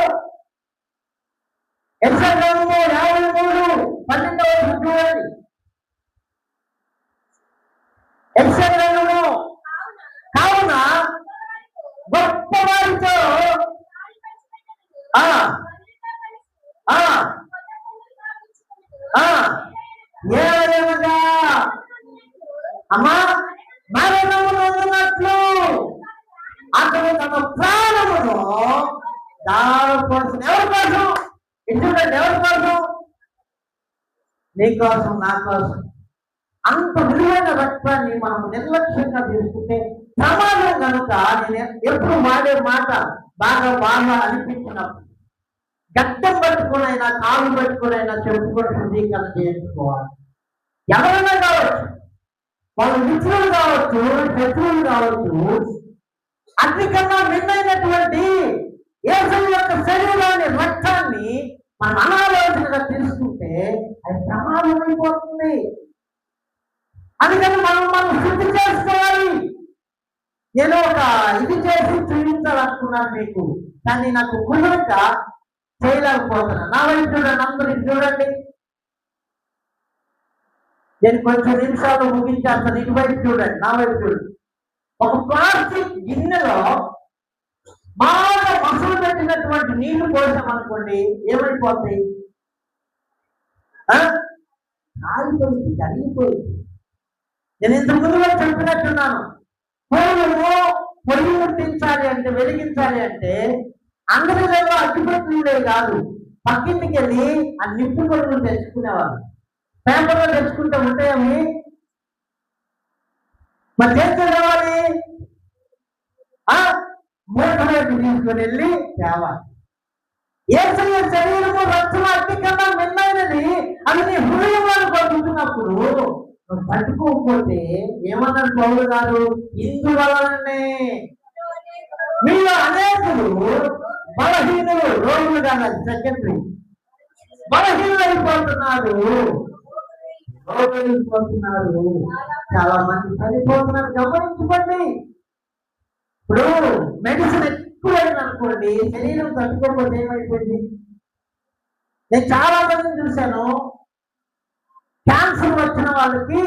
యెషయా 53:12 చూడండి. యెషయా కావున గొప్ప వారితో ఏమగా అమ్మా మరణమును ఉన్నట్లు అతను తన ప్రాణమును దారిపోసిన ఎవరి కోసం? చూడండి, ఎవరి కోసం? నీ కోసం, నా కోసం. అంత విలువైన రక్తాన్ని మనం నిర్లక్ష్యంగా తీసుకుంటే ప్రమాదం కనుక నేను ఎప్పుడు వాడే మాట బాగా అనిపించినప్పుడు గట్టం పట్టుకునైనా కాలు పట్టుకునైనా చెప్పుకొని శుద్ధీకరణ చేయించుకోవాలి. ఎవరైనా కావచ్చు, వాళ్ళు మిత్రులు కావచ్చు, శత్రువులు కావచ్చు. అన్నికన్నా మిన్నైనటువంటి యేసు యొక్క శరీరాన్ని రక్తాన్ని మనం అనాలోచనగా తీసుకుంటే అది ప్రమాదం అయిపోతుంది. అందుకని మనం శుద్ధి చేసుకోవాలి. నేను ఒక ఇది చేసి చూపించాలనుకున్నాను మీకు, కానీ నాకు కుదరక చేయలేకపోతున్నా. నా వైపు చూడండి, అందరూ చూడండి. నేను కొంచెం నిమిషాలు ముగించేస్తాను. ఇటువైపు చూడండి, నా వైపు చూడండి. ఒక ప్లాస్టిక్ గిన్నెలో బాగా మసలు పెట్టినటువంటి నీళ్లు పోసామనుకోండి, ఏమైపోతాయి? కాలిపోయింది, కరిగిపోయింది. నేను ఇంతకు ముందుగా చెప్పినట్టున్నాను, పొయ్యి ముట్టించాలి అంటే, వెలిగించాలి అంటే అందరిలో అగ్గిపెట్టిండే కాదు, పక్కింటికి వెళ్ళి ఆ నిప్పు కొడుకులు తెచ్చుకునేవాళ్ళు. పేపర్లో తెచ్చుకుంటే ఉంటాయని మరి చేసేవాళ్ళు మూట వైపు తీసుకొని వెళ్ళి తేవాలి. యేసయ్య శరీరము రక్తము అగ్ని కన్నా మిన్నైనది అని నీ హృదయంలో పడుతున్నప్పుడు నువ్వు పట్టుకోకపోతే ఏమన్నాడు పౌలు గారు? ఇందువలనే మీలో అనేకులు బలహీనులు, రోగులు కాదు, సెకండరీ బలహీనులు అయిపోతున్నారు, రోగులు అయిపోతున్నారు. చాలా మంది చనిపోతున్నారు. గమనించుకోండి. ఇప్పుడు మెడిసిన్ ఎక్కువైంది అనుకోండి, శరీరం తట్టుకోకపోతే ఏమైపోయింది? నేను చాలా మందిని చూశాను, క్యాన్సర్ వచ్చిన వాళ్ళకి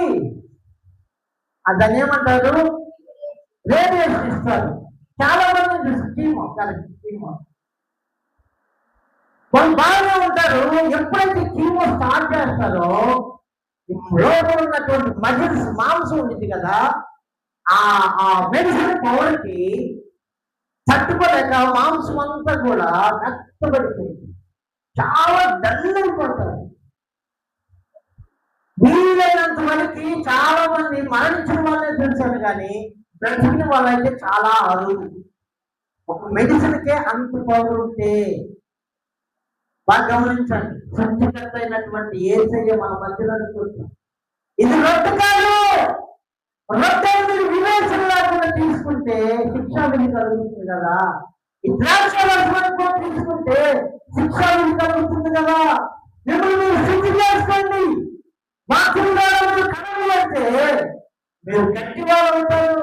దాన్ని ఏమంటారు, రేడియేషన్ ఇస్తారు. చాలా మందిని చూసి కీమో వాళ్ళు బాగానే ఉంటారు. ఎప్పుడైతే కీమో స్టార్ట్ చేస్తారో లోపల ఉన్నటువంటి మజిల్స్, మాంసం ఉంటుంది కదా, ఆ మెడిసిన్ పవర్కి తట్టుకోలేక మాంసం అంతా కూడా మెత్తబడిపోయింది. చాలా దళ్ళైపోతారు. వీలైనంత మందికి చాలా మంది మరణించిన వాళ్ళే తెలిసాను, కానీ బ్రతికిన వాళ్ళైతే చాలా అరుదు. ఒక మెడిసిన్కే అంత పవర్ ఉంటే బాగా గమనించండి. సృష్టికర్త అయినటువంటి యేసయ్య మన మధ్యలో కూర్చున్నాం. ఇది రొట్టె కాదు. రొట్టెను మీరు వివేచన లేకుండా తీసుకుంటే శిక్షా విధి కలుగుతుంది కదా. ఈ ద్రాక్ష రసం కూడా తీసుకుంటే శిక్ష కలుగుతుంది కదా. మిమ్మల్ని మీరు శుద్ధి చేసుకోండి. వాక్యం ద్వారా మీరు కడగలు అంటే మీరు గట్టి వాళ్ళు అవుతారు.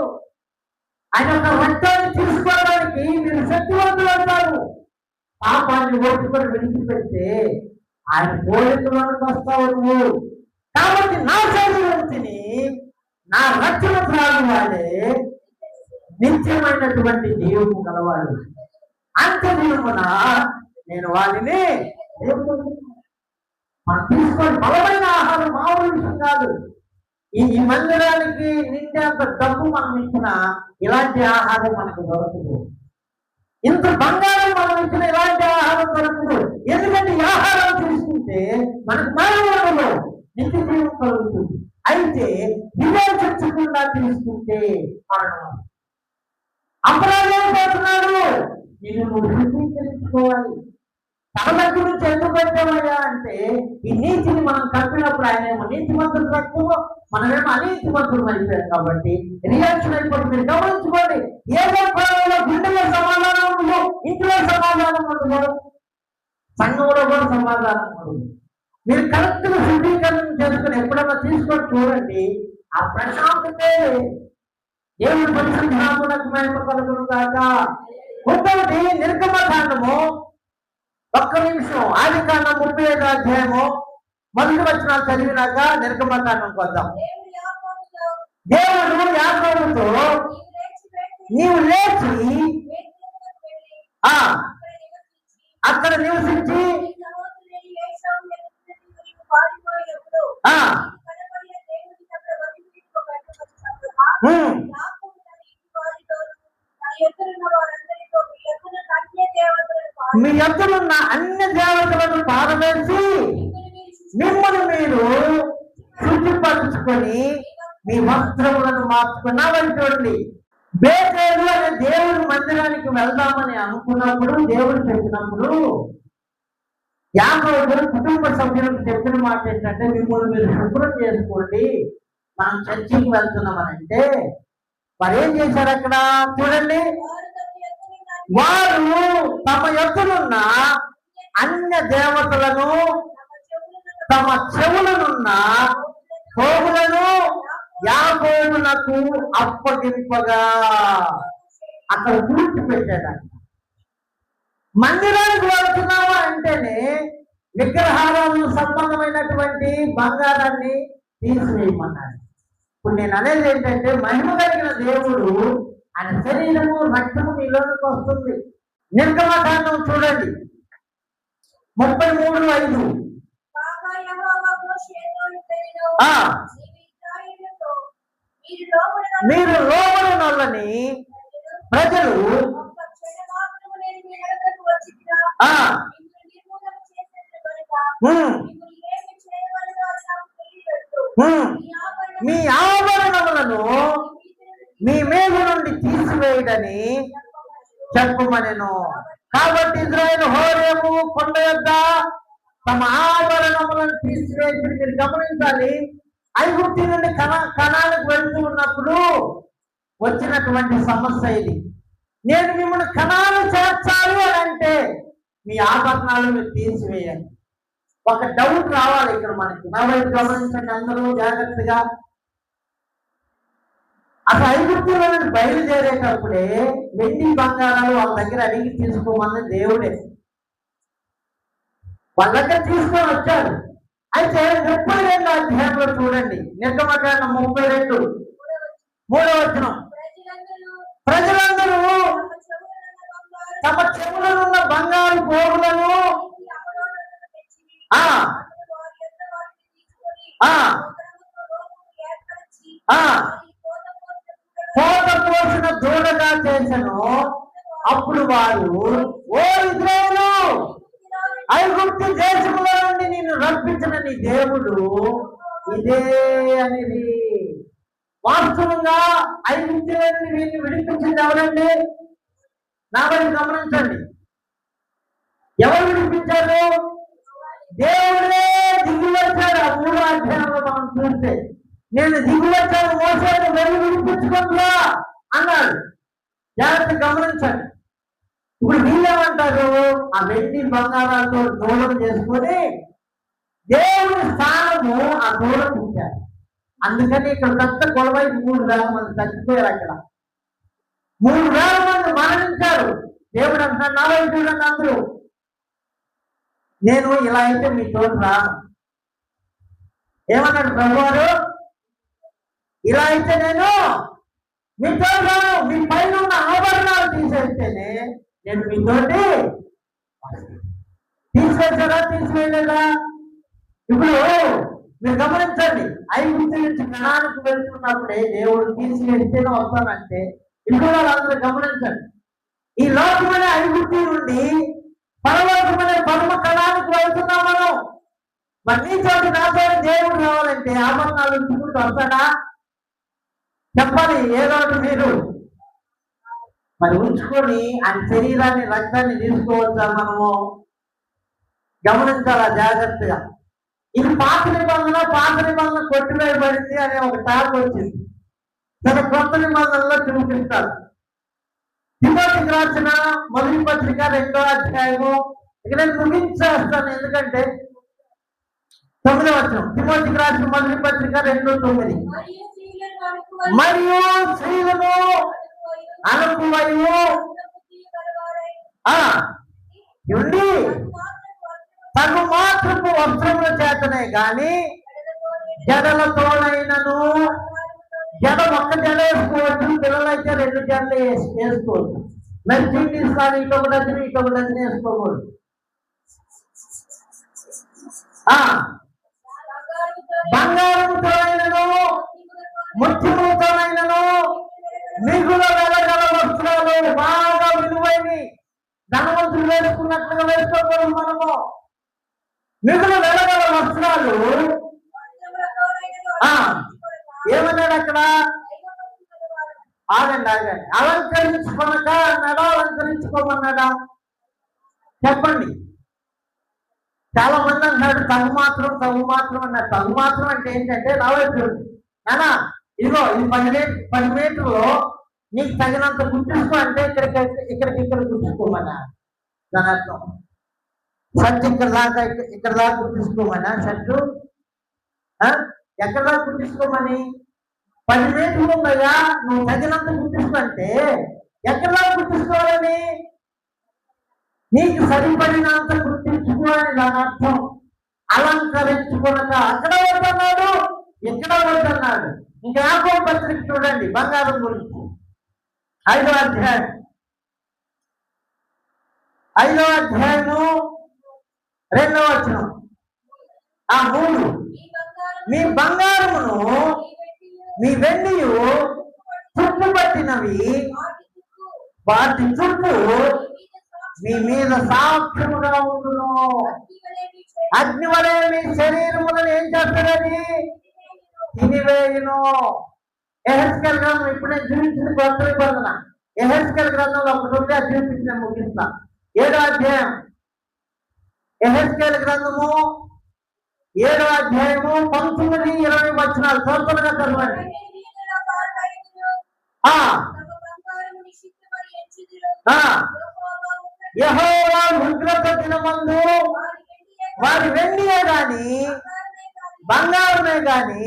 ఆయన యొక్క రక్తాన్ని తీసుకోవడానికి మీరు శక్తివంతులు అవుతారు. పాపాన్ని ఓటుకొని విడిచిపెడితే ఆయన పోలికలోనికి వస్తావు నువ్వు. కాబట్టి నా శరీరం తిని నా రక్షణ త్రాగు వాడే నిత్యమైనటువంటి జీవము గలవాడు. అంత జీవమున నేను వాడిని మనం తీసుకోండి. బలమైన ఆహారం మామూలు విషయం కాదు. ఈ మందిరానికి నిండేంత డబ్బు మనం ఇచ్చిన ఇలాంటి ఆహారం మనకు దొరకదు. ఇంత బంగారం మనం ఇచ్చిన ఇలాంటి ఆహారం దొరకదు. ఎందుకంటే ఈ ఆహారం తీసుకుంటే మనకు మరణంలో నిత్య జీవం కలుగుతుంది. అయితే వివేచించకుండా తీసుకుంటే మరణం. అపరాధం పోతున్నాడు. నిన్ను నువ్వు శుద్ధీకరించుకోవాలి. తన దగ్గర నుంచి ఎందుకు పెట్టామయ్యా అంటే ఈ నీతిని మనం కప్పినప్పుడు ఆయన ఏమో నీతిమంతులు తక్కువ, మనమేమో అనీతిమంతులు అయిపోయాం. కాబట్టి రియాక్షన్ అయిపోతుంది. మీరు గమనించుకోండి. ఏదో ప్రాణంలో గుండెలో సమాధానం ఉండదు, ఇంట్లో సమాధానం ఉండదు, సంఘంలో కూడా సమాధానం ఉండదు. మీరు కరెక్ట్ గా శుద్ధీకరణ చేసుకుని ఎప్పుడన్నా తీసుకొని చూడండి. ఆ ప్రశాంతతే దేవుని పరిశుద్ధ నామమునకు మహిమ కలుగును గాక. ఒకటి నిర్గమకాండము 1 నిమిషం. ఆదికాండం 35వ అధ్యాయము 1 వచనాలు చదివినాక నిర్గమకాండంకి వద్దాం. దేవుడు యాకోబుతో నీవు లేచి అక్కడ నివసించి మీ యొద్దనున్న అన్య దేవతలను పారవేసి మిమ్మల్ని మీరు శుద్ధిపరుచుకొని మీ వస్త్రములను మార్చుకున్నామని చూడండి. బేతేలు అనే దేవుడి మందిరానికి వెళ్దామని అనుకున్నప్పుడు దేవుడు చెప్పినప్పుడు యాకోబు కుటుంబ సభ్యులకు చెప్పిన మాట ఏంటంటే మిమ్మల్ని మీరు శుభ్రం చేసుకోండి, మనం చర్చికి వెళ్తున్నామని. అంటే వారు ఏం చేశారు అక్కడ చూడండి. వారు తమ యొద్దనున్న అన్య దేవతలను తమ చెవులనున్న పోగులను యాకోబునకు అప్పగింపగా అక్కడ కూర్చిపెట్టాడు. మందిరానికి వెళ్తున్నావా అంటేనే విగ్రహాలకు సంబంధమైనటువంటి బంగారాన్ని తీసివేయమన్నాడు. ఇప్పుడు నేను అనేది ఏంటంటే మహిమ కలిగిన దేవుడు ఆయన శరీరము రక్తము నీలోనికి వస్తుంది. నిర్గమకాండం చూడండి 33:5. మీరు లోబడినోళ్ళని ప్రజలు మీ ఆభరణములను మీ మీద నుండి తీసివేయడని చెప్పమనెను. కాబట్టి ఇశ్రాయేలు హోరేబు కొండ యొద్ద తమ ఆభరణములను తీసివేసి, మీరు గమనించాలి, ఐగుప్తు నుండి కనానికి వెళ్తూ ఉన్నప్పుడు వచ్చినటువంటి సమస్య ఇది. నేను మిమ్మల్ని కనాను చేర్చాలి అని అంటే మీ ఆభరణాలు మీరు తీసివేయాలి. ఒక డౌట్ రావాలి ఇక్కడ మనకి. నా వైపు గమనించండి అందరూ జాగ్రత్తగా. అసలు ఐగుప్తుల నుండి బయలుదేరేటప్పుడే వెండి బంగారాలు వాళ్ళ దగ్గర అడిగి తీసుకోమని దేవుడే వాళ్ళ దగ్గర తీసుకొని వచ్చాడు. అయితే 32వ అధ్యాయంలో చూడండి, నిర్గమకాండం 32:3 వచనం. ప్రజలందరూ తమ చెవులనున్న బంగారు పోగులను కోట పోసిన దూడగా చేసను. అప్పుడు వారు, ఓ ఇశ్రాయేలు, ఐగుప్తు దేశములో నుండి నిన్ను రప్పించిన నీ దేవుడు ఇదే అనేది. వాస్తవంగా ఐగుప్తులో నుండి వీరిని విడిపించింది ఎవరండి? నా వైపు గమనించండి. ఎవరు విడిపించారు? దేవుడే దిగి వచ్చాడు. ఆ 3వ అధ్యాయంలో మనం చూస్తే, నేను దిగి వచ్చాను, మోసేను వెళ్ళి విడిపించుకుంటా అన్నాడు. జాగ్రత్త గమనించండి. ఇప్పుడు వీళ్ళేమంటారు, ఆ వెండి బంగారాలతో దూరం చేసుకొని దేవుని స్థానము ఆ దూరం ఉంచారు. అందుకని ఇక్కడ పెద్ద గొడవ 3,000 మంది చచ్చిపోయారు. అక్కడ 3,000 మంది మరణించారు. దేవుడు అంటున్నాడు, నా వైపు చూడండి అందరూ, నేను ఇలా అయితే మీ తోడు రాను. ఏమన్నాడు ప్రభువారు, ఇలా అయితే నేను మీ తోడు రాను. మీ పైన ఉన్న ఆభరణాలు తీసేస్తేనే నేను మీతోటి తీసివేశారా, తీసివేయలేదా? ఇప్పుడు మీరు గమనించండి, ఐగుప్తు నుంచి కణానికి వెళ్తున్నప్పుడే దేవుడు తీసివేస్తేనే వస్తానంటే ఇప్పుడు వాళ్ళందరూ గమనించండి. ఈ లోకమనే ఐగుప్తు నుండి పరలోకమనే పరమ కణానికి వెళ్తున్నాం మనం. మరి నీ చోటు నా చోటు దేవుడు రావాలంటే ఆభరణాలు ఉంచుకుంటూ వస్తాడా? చెప్పాలి ఏదో ఒకటి మీరు. మరి ఉంచుకొని ఆయన శరీరాన్ని రక్తాన్ని తీసుకోవచ్చా మనము? గమనించాలా జాగ్రత్తగా. ఇది పాత నిబంధన కొట్టివేయబడింది అనే ఒక టాక్ వచ్చింది. తన కొత్త నిబంధనలో చూపిస్తారు. తిమోతికి రాసిన మొదటి పత్రిక 2వ అధ్యాయము. ఇక నేను ముగించేస్తాను, ఎందుకంటే 9వ వచనం. తిమోతికి రాసిన మొదటి పత్రిక 2:9. మరియు స్త్రీలను అనుకువైవు ఉండి తగు మాత్రపు వస్త్రముల చేతనే గాని జడలతోనైనను, జడ ఒక్క జడ వేసుకోవచ్చు, పిల్లలైతే 2 జడలు వేసుకోవచ్చు. మరి చీటీస్ కానీ ఇటొక డజన్ వేసుకోకూడదు. బంగారంతోనైనను ముత్యములతోనైనను మిగుల వెలగల వస్త్రాలు, బాగా విలువైనవి, ధనవంతులు వేసుకున్నట్లుగా వేసుకోకూడదు మనము. మిగుల వెలగల వస్త్రాలు ఏమన్నాడు అక్కడ? ఆగండి. అలంకరించుకోనక అన్నాడా, అలంకరించుకోమన్నాడా? చెప్పండి. చాలా మంది అంటున్నాడు తగు మాత్రం అన్నాడు. తగు మాత్రం అంటే ఏంటంటే రావచ్చు నానా, ఇదిగో ఇది 10 మీటర్లు నీకు తగినంత గుర్తించుకో అంటే ఇక్కడ గుర్తించుకోమన్నా. దాని అర్థం షర్ట్ ఇక్కడ దాకా గుర్తించుకోమన్నా. షర్టు ఎక్కడ దాకా గుర్తించుకోమని? 10 మీటర్లు ఉన్నాయా, నువ్వు తగినంత గుర్తించుకుంటే ఎక్కడ దాకా గుర్తించుకోవాలని? నీకు సరిపడినంత గుర్తించుకోవాలని దాని అర్థం. అలంకరించుకునక అక్కడ వద్దన్నాడు, ఇక్కడ వద్దన్నాడు. ఇంకా యాకోబు పత్రిక చూడండి, బంగారం గురించి 5వ అధ్యాయం 2వ వచనం. 3 మీ బంగారమును మీ వెండియు చుట్టుపట్టినవి వాటి చుట్టూ మీ మీద సాక్ష్యముగా ఉండును. అగ్ని వలె మీ శరీరములను ఏం చేస్తారని? తినివేయును. యెహెజ్కేలు గ్రంథం ఇప్పుడు నేను చూపించింది కొత్త నిబంధన. యెహెజ్కేలు గ్రంథంలో ఒకటి ఉంది, అది చూపించిన ముగిస్తా. 7వ అధ్యాయం యెహెజ్కేలు గ్రంథము 7వ అధ్యాయము 19-20 వచనాలు త్వరగా చదవండి. యెహోవా ఉగ్రత దినమందు వారి వెండియే గాని బంగారమే గాని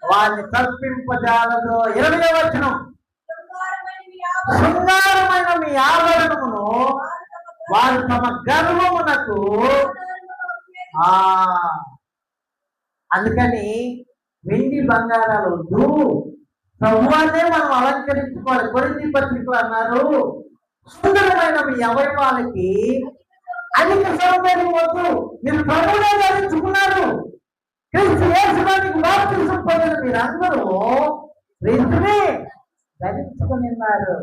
వారిని తప్పింపజాలదు. 20వ వచనం. శృంగారమైన మీ ఆభరణమును వారు తమ గర్వమునకు. అందుకని వెండి బంగారాలు వద్దు, ప్రభువాన్నే మనం అలంకరించుకోవాలి. కొరింథీ పత్రికలు అన్నారు, సుందరమైన మీ అవయవాలకి అధిక సౌకర్యం వద్దు, మీరు ప్రభువునే ధరించుకున్నారు. క్రీస్తు యేసునికి బాప్తిసం పొందిన మీరందరూ క్రీస్తుని ధరించుకుని ఉన్నారు.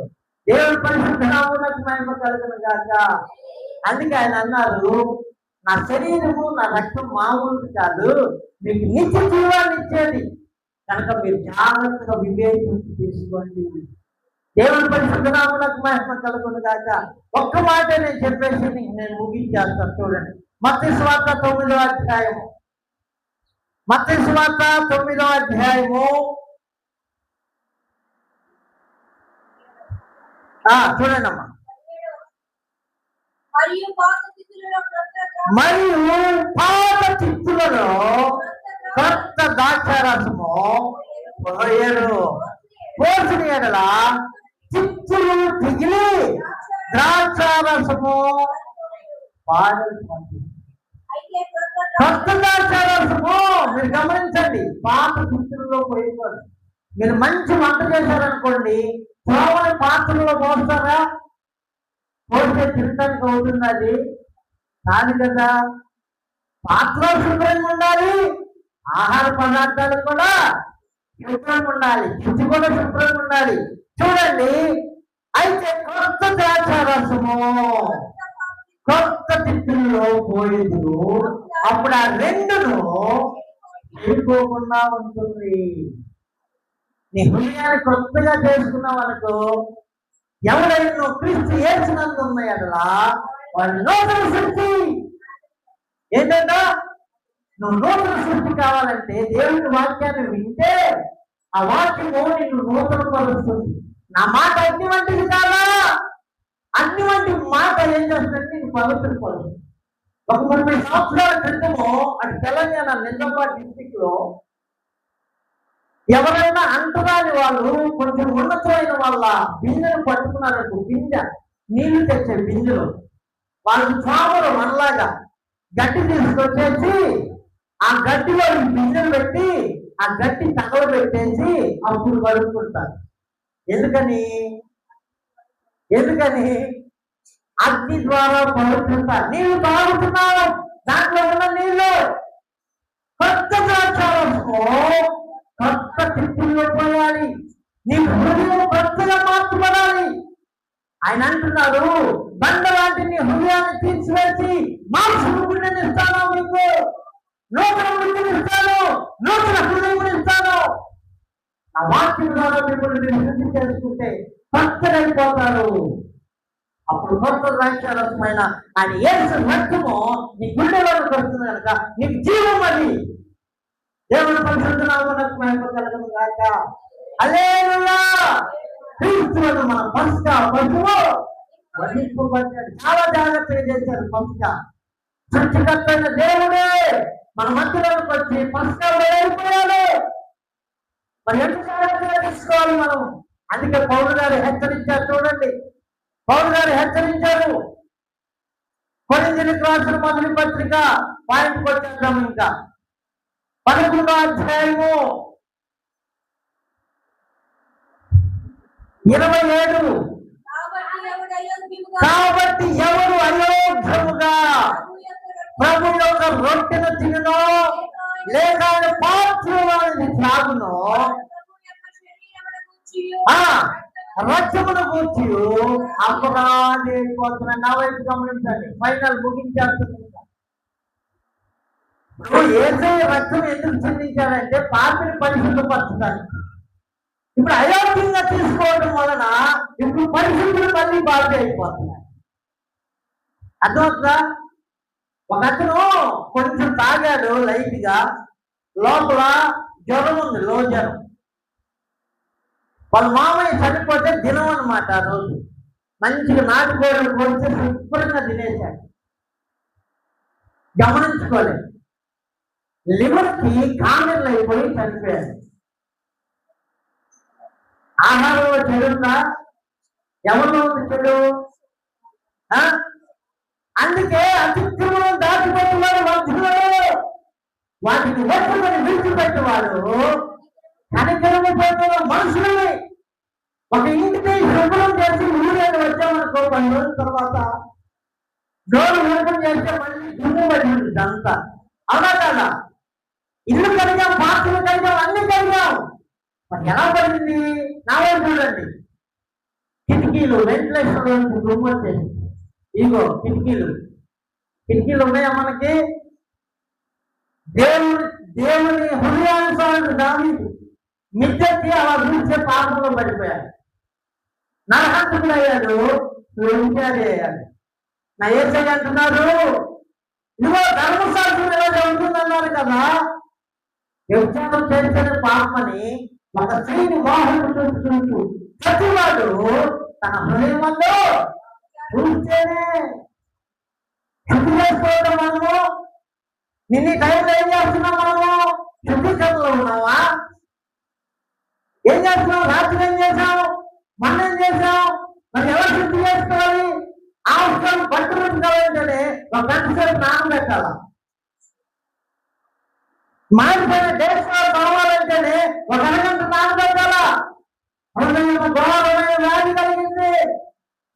దేవుడి పరిశుద్ధ నామమునకు మహిమ కలుగును గాక. అందుకే ఆయన అన్నారు, నా శరీరము నా రక్తం మామూలు కాదు, మీకు నిత్య జీవాన్ని ఇచ్చేది కనుక మీరు జాగ్రత్తగా వివేచించి తీసుకోండి. దేవుడి పరిశుద్ధ నామమునకు మహిమ కలుగును గాక. ఒక్క మాట నేను చెప్పేసి నేను ముగించేస్తాను. చూడండి, మత్తయి సువార్త 9వ అధ్యాయము. మత్తయి సువార్త 9వ అధ్యాయము చూడండి అమ్మా. మరియు పాత తిత్తులలో కొత్త ద్రాక్షారసము పోయరు. పోసిన ఎడల చిచ్చులు తిగిలి ద్రాక్షారసము పాడైపోతుంది. కొత్త ద్రాక్షారసము మీరు గమనించండి, పాత చిచ్చులలో పోయకూడదు. మీరు మంచి వంట చేశారనుకోండి, త్రోవని పాత్రలో పోస్తారా? పోస్తే తినడానికి అవుతుంది? అది కాదు కదా. పాత్ర శుభ్రంగా ఉండాలి, ఆహార పదార్థాలు కూడా శుభ్రంగా ఉండాలి, శుద్ధి కూడా శుభ్రంగా ఉండాలి. చూడండి, అయితే కొత్త ద్రాక్షారసము కొత్త తిత్తుల్లో పోయేదు, అప్పుడు ఆ రెండును వెళ్ళిపోకుండా ఉంటుంది. నీ హృదయాన్ని కొత్తగా చేసుకున్నావు అనుకో, ఎవరైనా నువ్వు క్రీస్తు యేసునందు ఉన్నాయలా వాడు నూతన సృష్టి. ఏంటంట? నువ్వు నూతన సృష్టి కావాలంటే దేవుని వాక్యాన్ని వింటే ఆ వాక్యము నిన్ను నూతన పరుస్తుంది. నా మాట అన్ని వంటిది కాదా? అన్ని వంటి మాట ఏం చేస్తుందంటే నీకు పవిత్ర పరుస్తుంది. ఒక 30 సంవత్సరాల క్రితము అటు తెలంగాణ నిజామాబాద్ డిస్టిక్ లో ఎవరైనా అంటరాని వాళ్ళు కొంచెం ఉన్నతమైన వాళ్ళ బిందెను పట్టుకున్నారనుకో, బిందె నీళ్లు తెచ్చే బిందెలు, వాళ్ళు చామరు మనలాగా గడ్డి తీసుకొచ్చేసి ఆ గడ్డిలో బిందెలు పెట్టి ఆ గడ్డి తగల పెట్టేసి అప్పుడు కడుక్కుంటారు. ఎందుకని? అగ్ని ద్వారా పవిత్రత. నీళ్లు తాగుతున్నావు, దాంట్లో ఉన్న నీళ్లు కొత్త ద్రాక్షారసము కొత్త తిప్పుల్లో పోయాలి. నీ హృదయం కొత్తగా మార్చబడాలి. ఆయన అంటున్నాడు, బండ లాంటి నీ హృదయాన్ని తీర్చివేసి మాంసము గుండెని ఇస్తాను, మీకు నూతన వృత్తిని ఇస్తాను, నూతన హృదయం ఇస్తాను. ఆ వాక్యం ద్వారా మిమ్మల్ని మీరు శుద్ధి చేసుకుంటే కొత్తగైపోతారు. అప్పుడు కొత్త ద్రాక్షారసమైన ఆయన యేసు రక్తము నీ గుండెలోకి వస్తుంది కనుక నీకు జీవం. అది దేవుని పరిశుద్ధ నామమునకు మహిమ కలుగును గాక. హల్లెలూయా. క్రీస్తును మన పస్కా పశువు వధింపబడ్డాడు. చాలా జాగ్రత్తగా చేశారు. పస్కా సృష్టికర్త అయిన దేవుడే మన మధ్యలోకి వచ్చి పస్కా వెళ్ళిపోయాడు. మరి ఎంత జాగ్రత్తగా తీసుకోవాలి మనం? అందుకే పౌలు గారు హెచ్చరించారు. చూడండి, పౌలు గారు హెచ్చరించారు. కొరింథీయులకు రాసిన మొదటి పత్రిక పాయింట్కి వచ్చేద్దాం. ఇంకా 11వ అధ్యాయము 27. కాబట్టి ఎవరు అయోగ్యముగా ప్రభు యొక్క రొట్టెను తినో లేక పాత్రలను త్రాగునో రక్తమును కూర్చి అపరాధి అయిపోతున్నా. నా వైపు గమనించండి, ఫైనల్ ముగించేస్తుంది. యేసయ్య రక్తం ఎందుకు చెందించాడంటే పాపిని పరిశుద్ధపరచడానికి. ఇప్పుడు అయోగ్యంగా తీసుకోవడం వలన ఇప్పుడు పరిశుద్ధులు మళ్ళీ బాధ్య అయిపోతున్నారు. అర్థమవుతుందా? ఒక అతను కొంచెం తాగాడు లైట్ గా, లోపల జ్వరం ఉంది, లో జ్వరం. వాళ్ళ మామయ్య చనిపోతే దినం అనమాట. ఆ రోజు మంచిగా నాటుకోవడం కొడితే శుభ్రంగా తినేశాడు. గమనించుకోలేదు, లివర్కి కామెర్లు అయిపోయి చనిపోయాడు. ఆహారంలో చెడుందా? ఎవరిలో ఉంది చెడు? అందుకే అతిక్రమం దాచిపెట్టేవాడు మధ్యలో వాటిని ఒప్పుకొని విడిచిపెట్టేవాడు కనికరము పొందిన మనుషులని. ఒక ఇంటికి శుభ్రం చేసి ఊరేళ్ళు వచ్చామనుకో, 10 రోజుల తర్వాత డోరు విడతం చేస్తే మళ్ళీ దుమ్ము పడింది అంతా. అవునా కదా? ఇల్లు కడిగాం, పాత్రలు కడిగాం, అన్ని కడిగాం. మరి ఎలా పడింది? నా వైపు చూడండి. కిటికీలు వెంటిలేషన్ దుమ్ము వచ్చేసి, ఇగో కిటికీలు ఉన్నాయా మనకి? దేవుని హృదయానుసారుడు దావీదు మిద్దెకి అలా చూసే పాపంలో పడిపోయాడు. నరహంతకుడు అయ్యాడు, వ్యభిచారి అయ్యాడు. నా యేసయ్య అంటున్నారు, ఇదిగో ధర్మశాస్త్రం ఎలా జరుగుతుందన్నారు కదా, వ్యభిచారం చేసిన పాపని ఒక స్త్రీని మోహం చూస్తూ ప్రతివాడు తన హృదయంలో చూస్తేనే శుద్ధి చేసుకోవడం మనము నిన్న టైంలో ఏం చేస్తున్నాం మనము? శుద్ధీకరణలో ఉన్నావా? ఏం చేస్తున్నావు? రాత్రి ఏం చేసావు? మొన్న ఏం చేసావు? మరి ఎవరు శుద్ధి చేసుకోవాలి? అవసరం బట్టలు కావాలంటేనే ఒక గంట సేపు నానబెట్టాల. మారిపోయిన దేశాలు కావాలంటేనే ఒక అరగంట నానబెట్టాలా. ఘోరమైన వ్యాధి కలిగింది.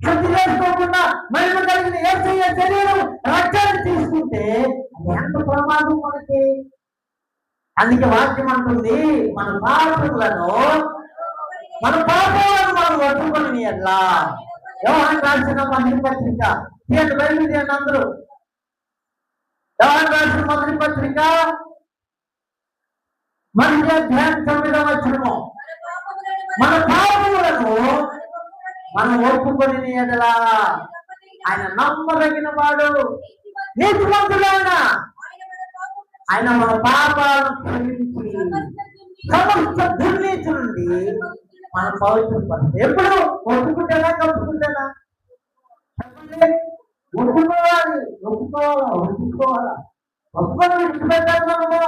శుద్ధి చేసుకోకుండా మహిమ కలిగిన యేసయ్య శరీరం రక్తాన్ని తీసుకుంటే అది ఎంత ప్రమాదం మనకి. అందుకే వాక్యం అంటుంది, మన పాపములను మనం పట్టుకొని ఎట్లా. యోహాను రాసిన మొదటి పత్రిక బయలుదేరి అందరూ. యోహాను రాసిన మొదటి పత్రిక 1వ అధ్యాయం 9వ వచనము. మన పాపములను మనం ఒప్పుకొని ఎడలా ఆయన నమ్మదగిన వాడు, నీతిమంతుడైన ఆయన మన పాపాలను క్షమించి సమస్త దుర్నీతి నుండి మన పవిత్రపడుతుంది. ఎప్పుడు ఒప్పుకుంటేనా కప్పుకుంటేనా? ఒప్పుకోవాలి. ఒప్పుకొని విడిచిపెట్టాలి మనము.